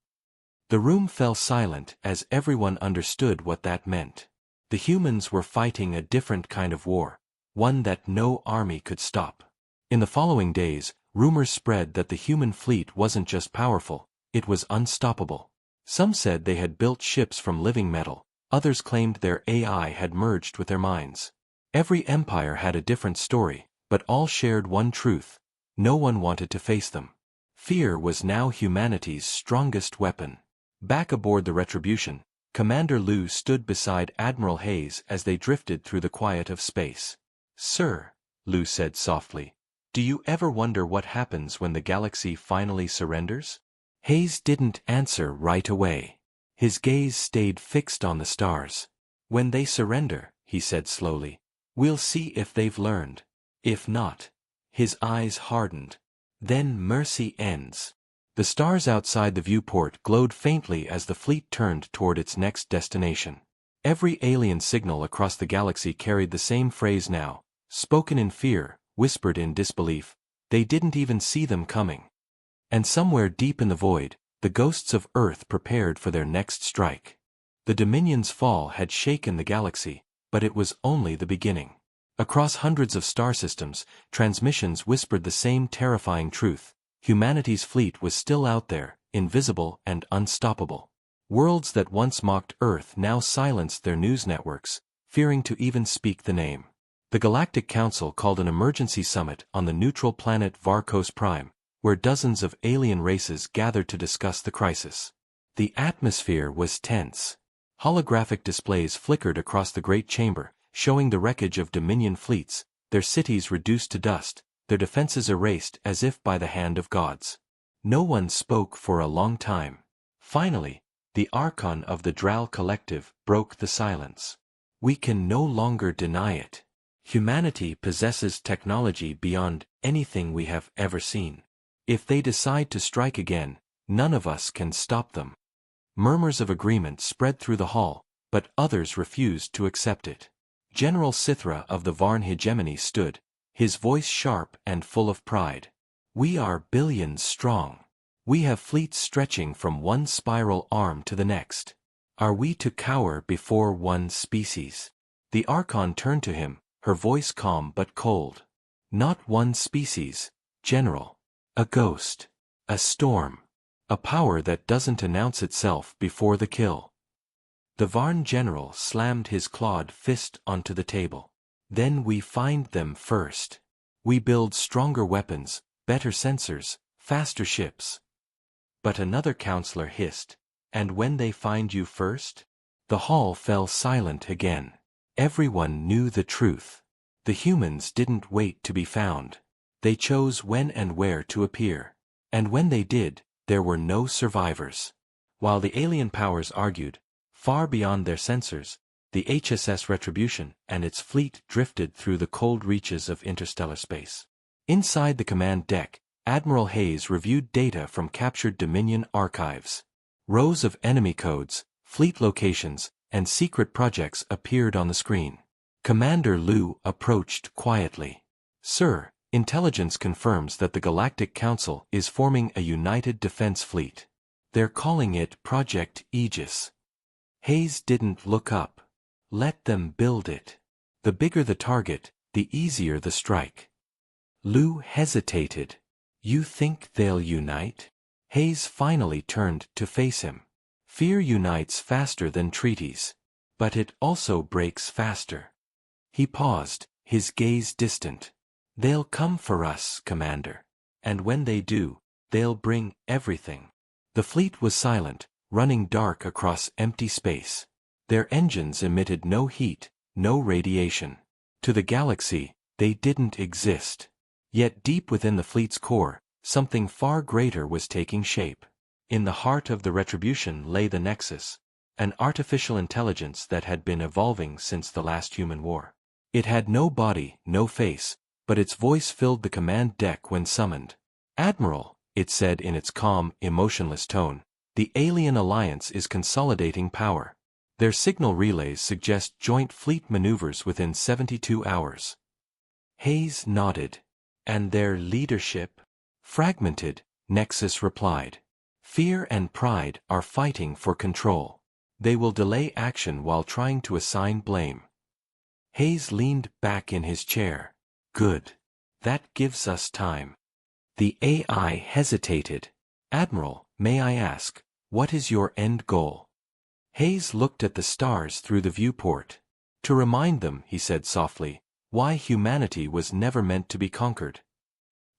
The room fell silent as everyone understood what that meant. The humans were fighting a different kind of war, one that no army could stop. In the following days, rumors spread that the human fleet wasn't just powerful, it was unstoppable. Some said they had built ships from living metal, others claimed their AI had merged with their minds. Every empire had a different story, but all shared one truth: no one wanted to face them. Fear was now humanity's strongest weapon. Back aboard the Retribution, Commander Lu stood beside Admiral Hayes as they drifted through the quiet of space. "Sir," Lu said softly, "do you ever wonder what happens when the galaxy finally surrenders?" Hayes didn't answer right away. His gaze stayed fixed on the stars. "When they surrender," he said slowly, "we'll see if they've learned. If not..." His eyes hardened. "Then mercy ends." The stars outside the viewport glowed faintly as the fleet turned toward its next destination. Every alien signal across the galaxy carried the same phrase now, spoken in fear, whispered in disbelief: They didn't even see them coming. And somewhere deep in the void, the ghosts of Earth prepared for their next strike. The Dominion's fall had shaken the galaxy, but it was only the beginning. Across hundreds of star systems, transmissions whispered the same terrifying truth: humanity's fleet was still out there, invisible and unstoppable. Worlds that once mocked Earth now silenced their news networks, fearing to even speak the name. The Galactic Council called an emergency summit on the neutral planet Varkos Prime, where dozens of alien races gathered to discuss the crisis. The atmosphere was tense. Holographic displays flickered across the great chamber, showing the wreckage of Dominion fleets, their cities reduced to dust, their defenses erased as if by the hand of gods. No one spoke for a long time. Finally, the Archon of the Dral Collective broke the silence. We can no longer deny it. Humanity possesses technology beyond anything we have ever seen. If they decide to strike again, none of us can stop them. Murmurs of agreement spread through the hall, but others refused to accept it. General Sithra of the Varn hegemony stood, his voice sharp and full of pride. We are billions strong. We have fleets stretching from one spiral arm to the next. Are we to cower before one species? The Archon turned to him, her voice calm but cold. Not one species, General. A ghost. A storm. A power that doesn't announce itself before the kill. The Varn general slammed his clawed fist onto the table. Then we find them first. We build stronger weapons, better sensors, faster ships. But another counselor hissed, and when they find you first? The hall fell silent again. Everyone knew the truth. The humans didn't wait to be found. They chose when and where to appear. And when they did, there were no survivors. While the alien powers argued, far beyond their sensors, the HSS Retribution and its fleet drifted through the cold reaches of interstellar space. Inside the command deck, Admiral Hayes reviewed data from captured Dominion archives. Rows of enemy codes, fleet locations, and secret projects appeared on the screen. Commander Liu approached quietly. Sir, intelligence confirms that the Galactic Council is forming a united defense fleet. They're calling it Project Aegis. Hayes didn't look up. Let them build it. The bigger the target, the easier the strike. Liu hesitated. You think they'll unite? Hayes finally turned to face him. Fear unites faster than treaties. But it also breaks faster. He paused, his gaze distant. They'll come for us, Commander. And when they do, they'll bring everything. The fleet was silent, running dark across empty space. Their engines emitted no heat, no radiation. To the galaxy, they didn't exist. Yet deep within the fleet's core, something far greater was taking shape. In the heart of the Retribution lay the Nexus, an artificial intelligence that had been evolving since the last human war. It had no body, no face, but its voice filled the command deck when summoned. Admiral, it said in its calm, emotionless tone, the alien alliance is consolidating power. Their signal relays suggest joint fleet maneuvers within 72 hours. Hayes nodded. And their leadership? Fragmented, Nexus replied. Fear and pride are fighting for control. They will delay action while trying to assign blame. Hayes leaned back in his chair. Good. That gives us time. The AI hesitated. Admiral, may I ask, what is your end goal? Hayes looked at the stars through the viewport. To remind them, he said softly, why humanity was never meant to be conquered.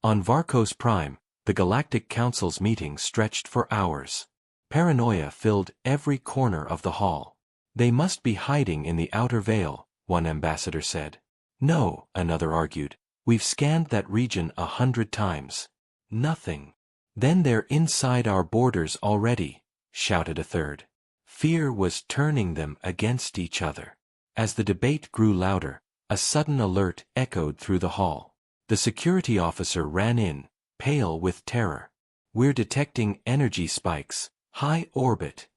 On Varkos Prime, the Galactic Council's meeting stretched for hours. Paranoia filled every corner of the hall. They must be hiding in the outer veil, one ambassador said. No, another argued. We've scanned that region 100 times. Nothing. Then they're inside our borders already, shouted a third. Fear was turning them against each other. As the debate grew louder, a sudden alert echoed through the hall. The security officer ran in, pale with terror. We're detecting energy spikes, high orbit.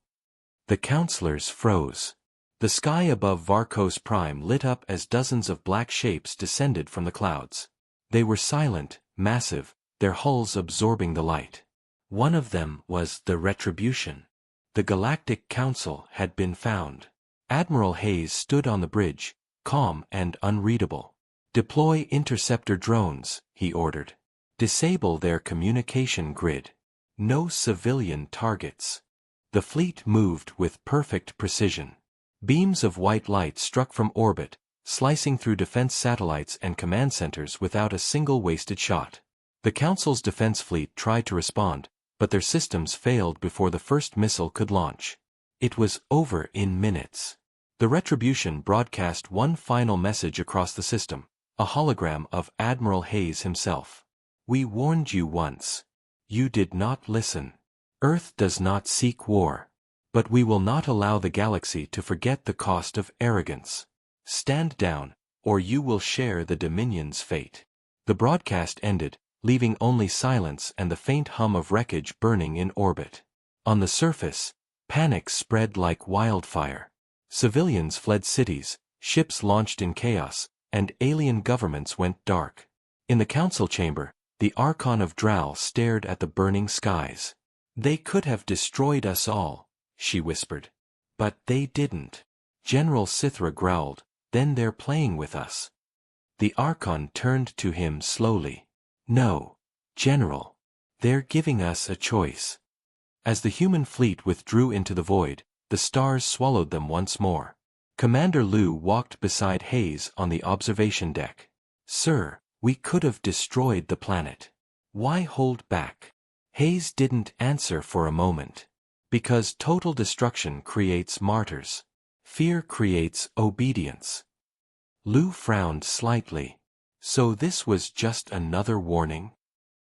The counselors froze. The sky above Varkos Prime lit up as dozens of black shapes descended from the clouds. They were silent, massive, their hulls absorbing the light. One of them was the Retribution. The Galactic Council had been found. Admiral Hayes stood on the bridge, calm and unreadable. "Deploy interceptor drones," he ordered. "Disable their communication grid. No civilian targets." The fleet moved with perfect precision. Beams of white light struck from orbit, slicing through defense satellites and command centers without a single wasted shot. The Council's defense fleet tried to respond, but their systems failed before the first missile could launch. It was over in minutes. The Retribution broadcast one final message across the system, a hologram of Admiral Hayes himself. "We warned you once. You did not listen. Earth does not seek war. But we will not allow the galaxy to forget the cost of arrogance. Stand down, or you will share the Dominion's fate." The broadcast ended, leaving only silence and the faint hum of wreckage burning in orbit. On the surface, panic spread like wildfire. Civilians fled cities, ships launched in chaos, and alien governments went dark. In the council chamber, the Archon of Drow stared at the burning skies. "They could have destroyed us all," she whispered. "But they didn't." General Sithra growled, "Then they're playing with us." The Archon turned to him slowly. "No, General. They're giving us a choice." As the human fleet withdrew into the void, the stars swallowed them once more. Commander Liu walked beside Hayes on the observation deck. "Sir, we could have destroyed the planet. Why hold back?" Hayes didn't answer for a moment. "Because total destruction creates martyrs. Fear creates obedience." Liu frowned slightly. "So this was just another warning?"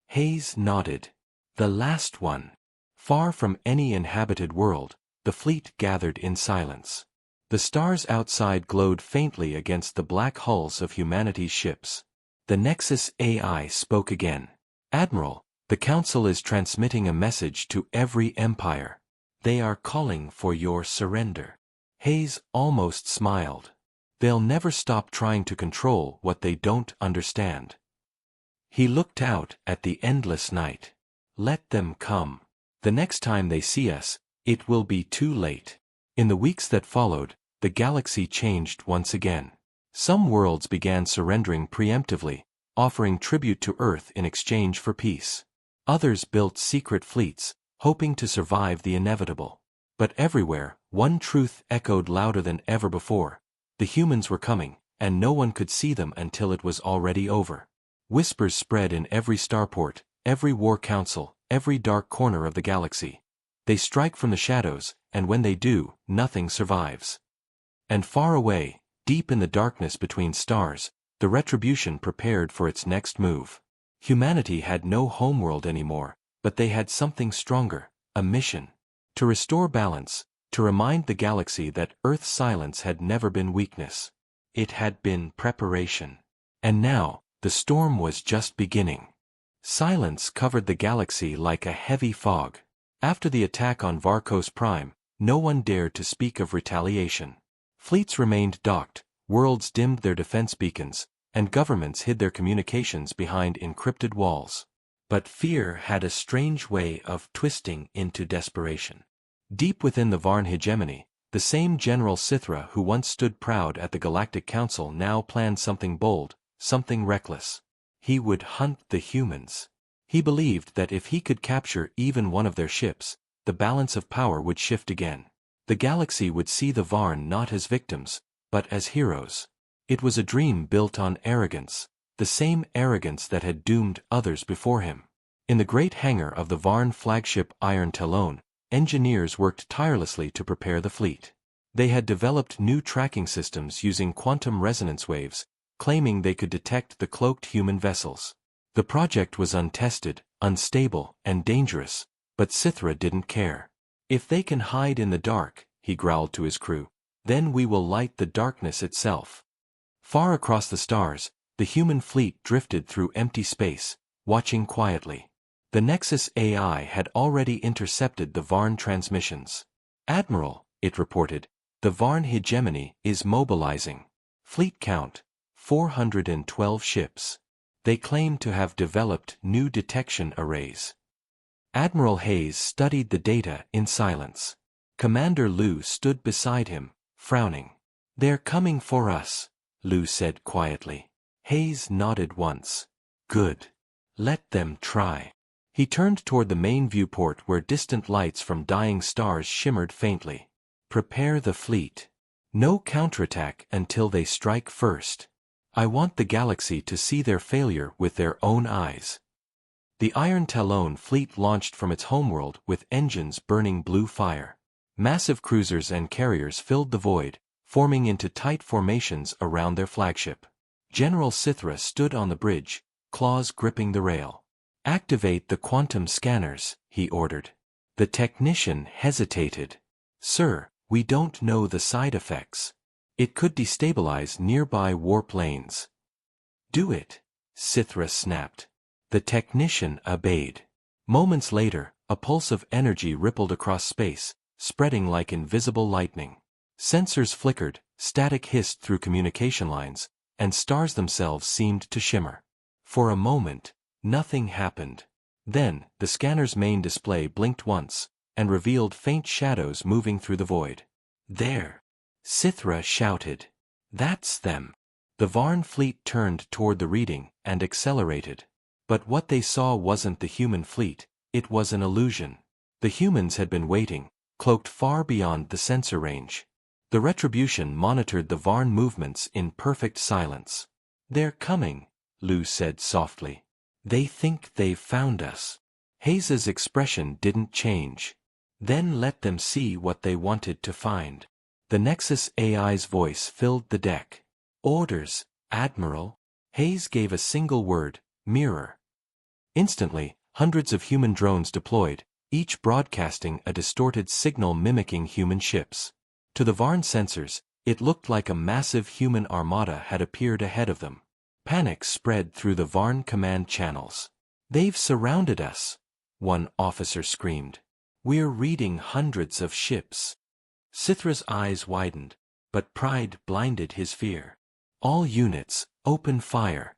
Hayes nodded. "The last one." Far from any inhabited world, the fleet gathered in silence. The stars outside glowed faintly against the black hulls of humanity's ships. The Nexus AI spoke again. "Admiral, the Council is transmitting a message to every empire. They are calling for your surrender." Hayes almost smiled. "They'll never stop trying to control what they don't understand." He looked out at the endless night. "Let them come. The next time they see us, it will be too late." In the weeks that followed, the galaxy changed once again. Some worlds began surrendering preemptively, offering tribute to Earth in exchange for peace. Others built secret fleets, hoping to survive the inevitable. But everywhere, one truth echoed louder than ever before. The humans were coming, and no one could see them until it was already over. Whispers spread in every starport, every war council, every dark corner of the galaxy. They strike from the shadows, and when they do, nothing survives. And far away, deep in the darkness between stars, the Retribution prepared for its next move. Humanity had no homeworld anymore, but they had something stronger, a mission. To restore balance, to remind the galaxy that Earth's silence had never been weakness. It had been preparation. And now, the storm was just beginning. Silence covered the galaxy like a heavy fog. After the attack on Varkos Prime, no one dared to speak of retaliation. Fleets remained docked, worlds dimmed their defense beacons, and governments hid their communications behind encrypted walls. But fear had a strange way of twisting into desperation. Deep within the Varn hegemony, the same General Sithra who once stood proud at the Galactic Council now planned something bold, something reckless. He would hunt the humans. He believed that if he could capture even one of their ships, the balance of power would shift again. The galaxy would see the Varn not as victims, but as heroes. It was a dream built on arrogance, the same arrogance that had doomed others before him. In the great hangar of the Varn flagship Iron Talon, engineers worked tirelessly to prepare the fleet. They had developed new tracking systems using quantum resonance waves, claiming they could detect the cloaked human vessels. The project was untested, unstable, and dangerous, but Sithra didn't care. "If they can hide in the dark," he growled to his crew, "then we will light the darkness itself." Far across the stars, the human fleet drifted through empty space, watching quietly. The Nexus AI had already intercepted the Varn transmissions. "Admiral," it reported, "the Varn hegemony is mobilizing. Fleet count, 412 ships. They claimed to have developed new detection arrays. Admiral Hayes studied the data in silence. Commander Liu stood beside him, frowning. "They're coming for us," Liu said quietly. Hayes nodded once. "Good. Let them try." He turned toward the main viewport where distant lights from dying stars shimmered faintly. "Prepare the fleet. No counterattack until they strike first. I want the galaxy to see their failure with their own eyes." The Iron Talon fleet launched from its homeworld with engines burning blue fire. Massive cruisers and carriers filled the void, forming into tight formations around their flagship. General Sithra stood on the bridge, claws gripping the rail. "Activate the quantum scanners," he ordered. The technician hesitated. "Sir, we don't know the side effects. It could destabilize nearby warp lanes." "Do it," Sithra snapped. The technician obeyed. Moments later, a pulse of energy rippled across space, spreading like invisible lightning. Sensors flickered, static hissed through communication lines, and stars themselves seemed to shimmer. For a moment, nothing happened. Then, the scanner's main display blinked once, and revealed faint shadows moving through the void. "There!" Sithra shouted. "That's them." The Varn fleet turned toward the reading and accelerated. But what they saw wasn't the human fleet, it was an illusion. The humans had been waiting, cloaked far beyond the sensor range. The Retribution monitored the Varn movements in perfect silence. "They're coming," Liu said softly. "They think they've found us." Hayes's expression didn't change. "Then let them see what they wanted to find." The Nexus AI's voice filled the deck. "Orders, Admiral." Hayes gave a single word, "Mirror." Instantly, hundreds of human drones deployed, each broadcasting a distorted signal mimicking human ships. To the Varn sensors, it looked like a massive human armada had appeared ahead of them. Panic spread through the Varn command channels. "They've surrounded us," one officer screamed. "We're reading hundreds of ships." Sithra's eyes widened, but pride blinded his fear. "All units, open fire."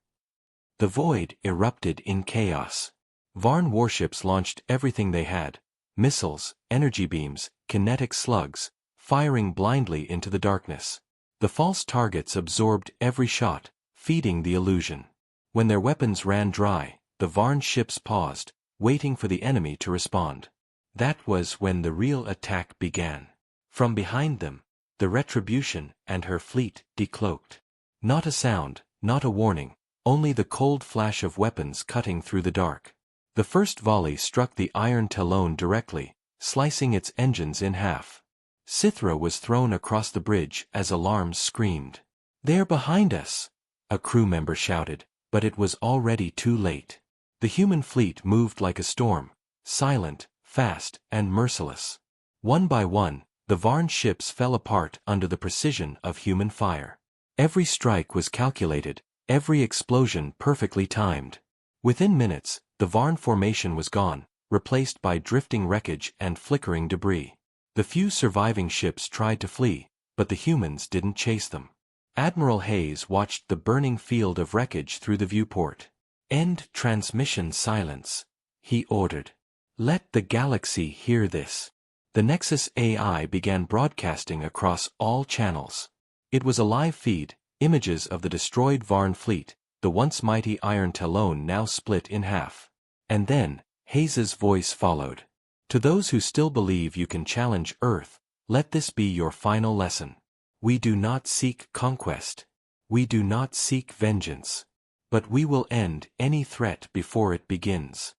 The void erupted in chaos. Varn warships launched everything they had: missiles, energy beams, kinetic slugs, firing blindly into the darkness. The false targets absorbed every shot, feeding the illusion. When their weapons ran dry, the Varn ships paused, waiting for the enemy to respond. That was when the real attack began. From behind them, the Retribution and her fleet decloaked. Not a sound, not a warning, only the cold flash of weapons cutting through the dark. The first volley struck the Iron Talon directly, slicing its engines in half. Sithra was thrown across the bridge as alarms screamed. "They're behind us!" a crew member shouted, but it was already too late. The human fleet moved like a storm, silent, fast, and merciless. One by one, the Varn ships fell apart under the precision of human fire. Every strike was calculated, every explosion perfectly timed. Within minutes, the Varn formation was gone, replaced by drifting wreckage and flickering debris. The few surviving ships tried to flee, but the humans didn't chase them. Admiral Hayes watched the burning field of wreckage through the viewport. "End transmission silence," he ordered. "Let the galaxy hear this." The Nexus AI began broadcasting across all channels. It was a live feed, images of the destroyed Varn fleet, the once mighty Iron Talon now split in half. And then, Hayes's voice followed. "To those who still believe you can challenge Earth, let this be your final lesson. We do not seek conquest. We do not seek vengeance. But we will end any threat before it begins."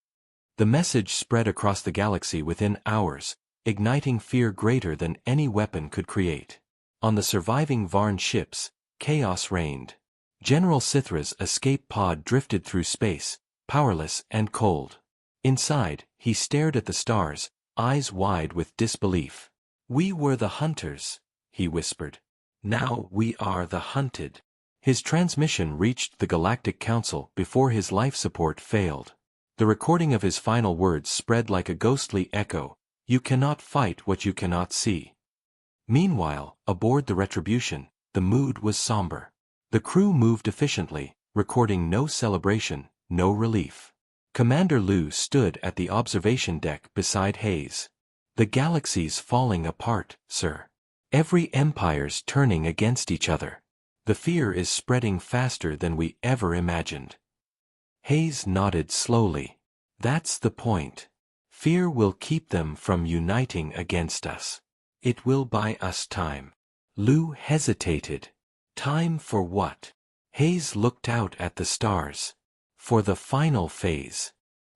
The message spread across the galaxy within hours, igniting fear greater than any weapon could create. On the surviving Varn ships, chaos reigned. General Sithra's escape pod drifted through space, powerless and cold. Inside, he stared at the stars, eyes wide with disbelief. "We were the hunters," he whispered. "Now we are the hunted." His transmission reached the Galactic Council before his life support failed. The recording of his final words spread like a ghostly echo: "You cannot fight what you cannot see." Meanwhile, aboard the Retribution, the mood was somber. The crew moved efficiently, recording no celebration, no relief. Commander Lu stood at the observation deck beside Hayes. The galaxy's falling apart, sir. Every empire's turning against each other. The fear is spreading faster than we ever imagined. Hayes nodded slowly. That's the point. Fear will keep them from uniting against us. It will buy us time. Lu hesitated. Time for what? Hayes looked out at the stars. For the final phase.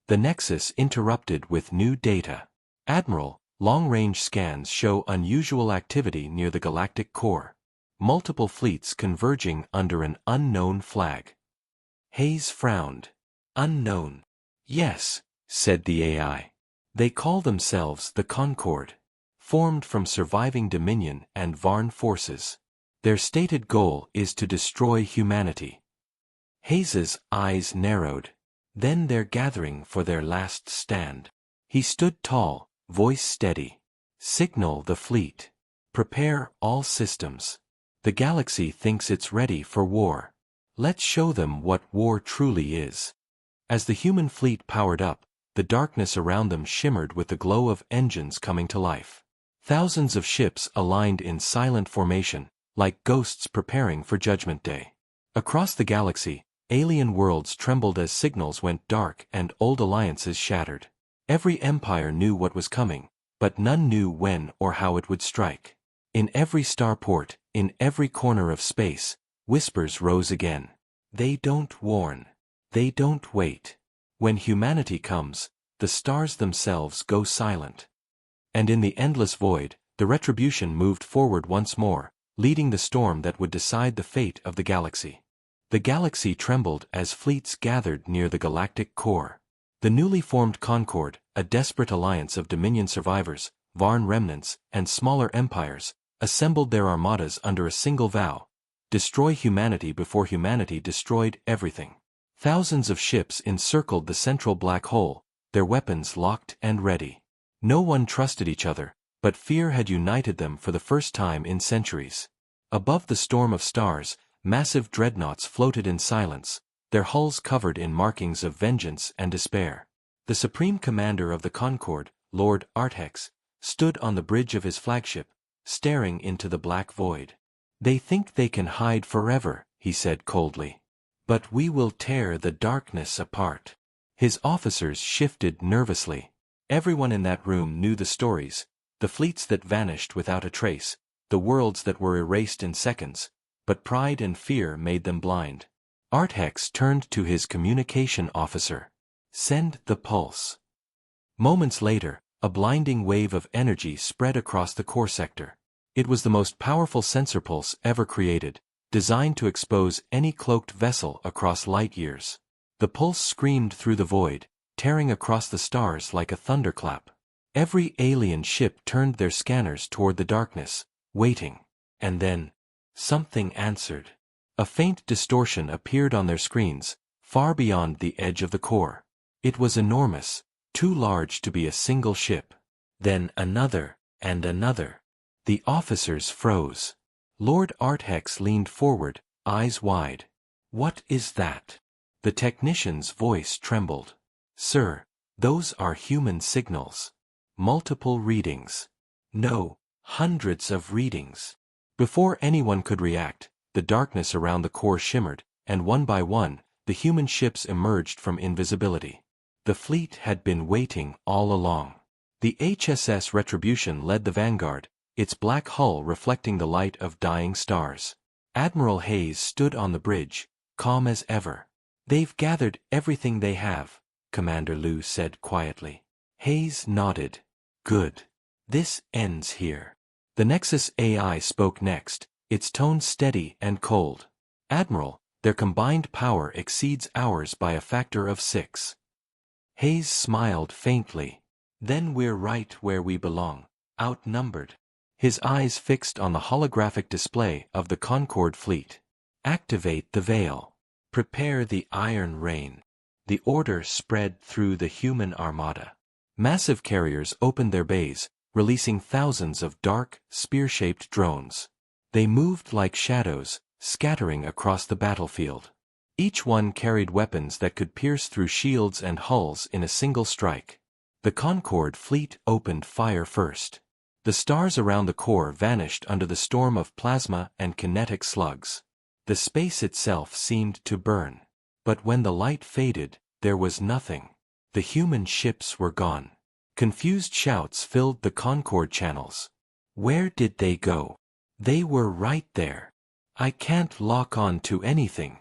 The Nexus interrupted with new data. Admiral, long-range scans show unusual activity near the galactic core. Multiple fleets converging under an unknown flag. Hayes frowned. Unknown. Yes, said the AI. They call themselves the Concord. Formed from surviving Dominion and Varn forces. Their stated goal is to destroy humanity. Hayes's eyes narrowed. Then they're gathering for their last stand. He stood tall, voice steady. Signal the fleet. Prepare all systems. The galaxy thinks it's ready for war. Let's show them what war truly is. As the human fleet powered up, the darkness around them shimmered with the glow of engines coming to life. Thousands of ships aligned in silent formation, like ghosts preparing for Judgment Day. Across the galaxy, alien worlds trembled as signals went dark and old alliances shattered. Every empire knew what was coming, but none knew when or how it would strike. In every starport, in every corner of space, whispers rose again. They don't warn. They don't wait. When humanity comes, the stars themselves go silent. And in the endless void, the retribution moved forward once more, leading the storm that would decide the fate of the galaxy. The galaxy trembled as fleets gathered near the galactic core. The newly formed Concord, a desperate alliance of Dominion survivors, Varn remnants, and smaller empires, assembled their armadas under a single vow: destroy humanity before humanity destroyed everything. Thousands of ships encircled the central black hole, their weapons locked and ready. No one trusted each other, but fear had united them for the first time in centuries. Above the storm of stars, massive dreadnoughts floated in silence, their hulls covered in markings of vengeance and despair. The supreme commander of the Concord, Lord Artex, stood on the bridge of his flagship, staring into the black void. They think they can hide forever, he said coldly. But we will tear the darkness apart. His officers shifted nervously. Everyone in that room knew the stories, the fleets that vanished without a trace, the worlds that were erased in seconds, but pride and fear made them blind. Artex turned to his communication officer. Send the pulse. Moments later, a blinding wave of energy spread across the core sector. It was the most powerful sensor pulse ever created, designed to expose any cloaked vessel across light years. The pulse screamed through the void, tearing across the stars like a thunderclap. Every alien ship turned their scanners toward the darkness, waiting. And then, something answered. A faint distortion appeared on their screens, far beyond the edge of the core. It was enormous, too large to be a single ship. Then another, and another. The officers froze. Lord Artex leaned forward, eyes wide. What is that? The technician's voice trembled. Sir, those are human signals. Multiple readings. No, hundreds of readings. Before anyone could react, the darkness around the core shimmered, and one by one, the human ships emerged from invisibility. The fleet had been waiting all along. The HSS Retribution led the vanguard, its black hull reflecting the light of dying stars. Admiral Hayes stood on the bridge, calm as ever. They've gathered everything they have, Commander Lu said quietly. Hayes nodded. Good. This ends here. The Nexus AI spoke next, its tone steady and cold. Admiral, their combined power exceeds ours by a factor of 6. Hayes smiled faintly. Then we're right where we belong, outnumbered. His eyes fixed on the holographic display of the Concord fleet. Activate the veil. Prepare the Iron Rain. The order spread through the human armada. Massive carriers opened their bays, releasing thousands of dark, spear-shaped drones. They moved like shadows, scattering across the battlefield. Each one carried weapons that could pierce through shields and hulls in a single strike. The Concorde fleet opened fire first. The stars around the core vanished under the storm of plasma and kinetic slugs. The space itself seemed to burn. But when the light faded, there was nothing. The human ships were gone. Confused shouts filled the Concorde channels. Where did they go? They were right there. I can't lock on to anything.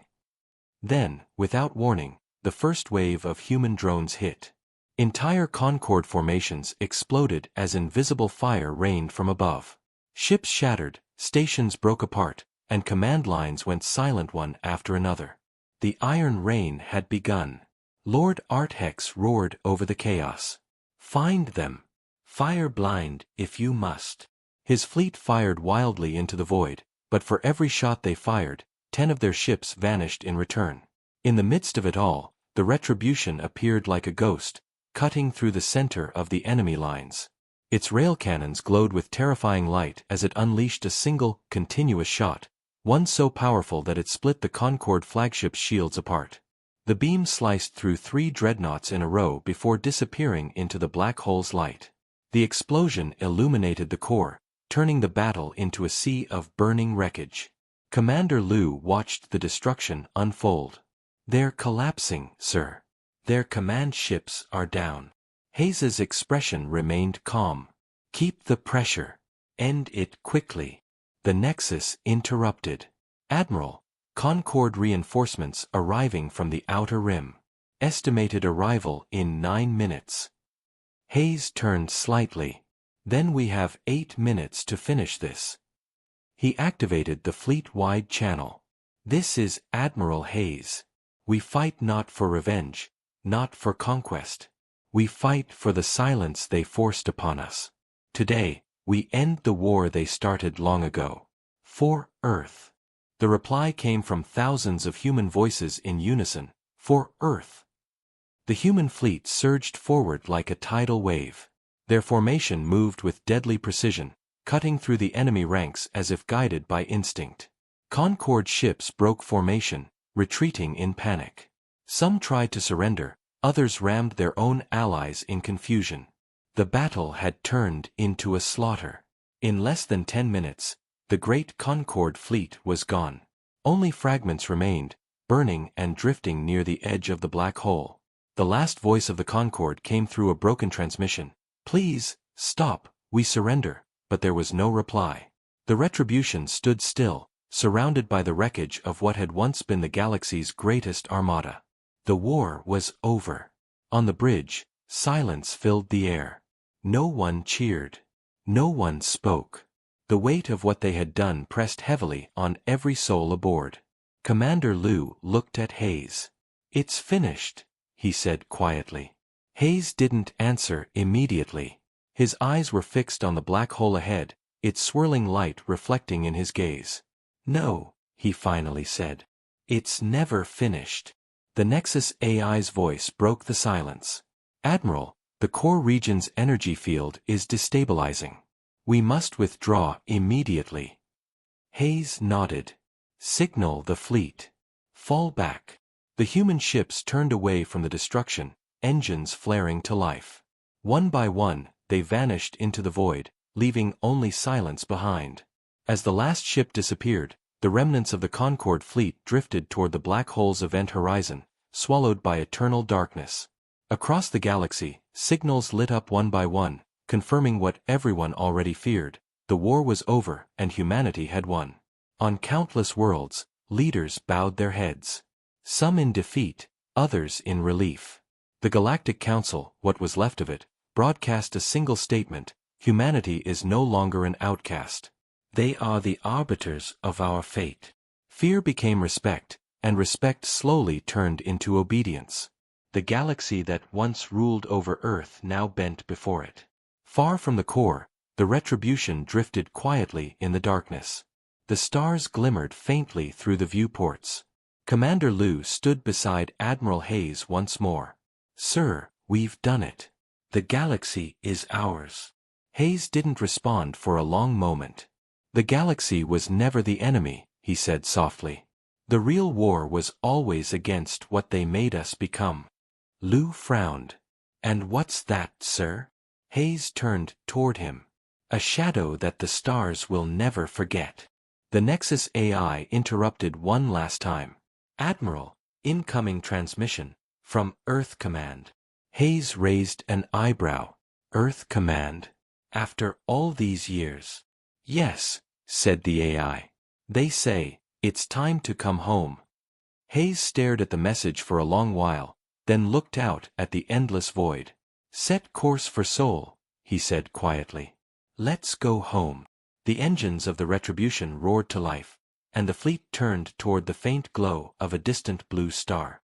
Then, without warning, the first wave of human drones hit. Entire Concorde formations exploded as invisible fire rained from above. Ships shattered, stations broke apart, and command lines went silent one after another. The Iron Rain had begun. Lord Arthex roared over the chaos. Find them. Fire blind, if you must. His fleet fired wildly into the void, but for every shot they fired, 10 of their ships vanished in return. In the midst of it all, the Retribution appeared like a ghost, cutting through the center of the enemy lines. Its rail cannons glowed with terrifying light as it unleashed a single, continuous shot, one so powerful that it split the Concorde flagship's shields apart. The beam sliced through 3 dreadnoughts in a row before disappearing into the black hole's light. The explosion illuminated the core, turning the battle into a sea of burning wreckage. Commander Liu watched the destruction unfold. They're collapsing, sir. Their command ships are down. Hayes's expression remained calm. Keep the pressure. End it quickly. The Nexus interrupted. Admiral, Concorde reinforcements arriving from the outer rim. Estimated arrival in 9 minutes. Hayes turned slightly. Then we have 8 minutes to finish this. He activated the fleet-wide channel. This is Admiral Hayes. We fight not for revenge, not for conquest. We fight for the silence they forced upon us. Today, we end the war they started long ago. For Earth. The reply came from thousands of human voices in unison. For Earth. The human fleet surged forward like a tidal wave. Their formation moved with deadly precision, cutting through the enemy ranks as if guided by instinct. Concorde ships broke formation, retreating in panic. Some tried to surrender, others rammed their own allies in confusion. The battle had turned into a slaughter. In less than 10 minutes, the great Concorde fleet was gone. Only fragments remained, burning and drifting near the edge of the black hole. The last voice of the Concorde came through a broken transmission. Please, stop, we surrender, but there was no reply. The Retribution stood still, surrounded by the wreckage of what had once been the galaxy's greatest armada. The war was over. On the bridge, silence filled the air. No one cheered. No one spoke. The weight of what they had done pressed heavily on every soul aboard. Commander Liu looked at Hayes. It's finished, he said quietly. Hayes didn't answer immediately. His eyes were fixed on the black hole ahead, its swirling light reflecting in his gaze. No, he finally said. It's never finished. The Nexus AI's voice broke the silence. Admiral, the core region's energy field is destabilizing. We must withdraw immediately. Hayes nodded. Signal the fleet. Fall back. The human ships turned away from the destruction, engines flaring to life. One by one, they vanished into the void, leaving only silence behind. As the last ship disappeared, the remnants of the Concorde fleet drifted toward the black hole's event horizon, swallowed by eternal darkness. Across the galaxy, signals lit up one by one, confirming what everyone already feared: the war was over and humanity had won. On countless worlds, leaders bowed their heads. Some in defeat, others in relief. The Galactic Council, what was left of it, broadcast a single statement: humanity is no longer an outcast. They are the arbiters of our fate. Fear became respect, and respect slowly turned into obedience. The galaxy that once ruled over Earth now bent before it. Far from the core, the Retribution drifted quietly in the darkness. The stars glimmered faintly through the viewports. Commander Liu stood beside Admiral Hayes once more. Sir, we've done it. The galaxy is ours. Hayes didn't respond for a long moment. The galaxy was never the enemy, he said softly. The real war was always against what they made us become. Lou frowned. And what's that, sir? Hayes turned toward him. A shadow that the stars will never forget. The Nexus AI interrupted one last time. Admiral, incoming transmission, from Earth Command. Hayes raised an eyebrow. Earth Command? After all these years? Yes, said the AI. They say, it's time to come home. Hayes stared at the message for a long while, then looked out at the endless void. Set course for Seoul, he said quietly. Let's go home. The engines of the Retribution roared to life, and the fleet turned toward the faint glow of a distant blue star.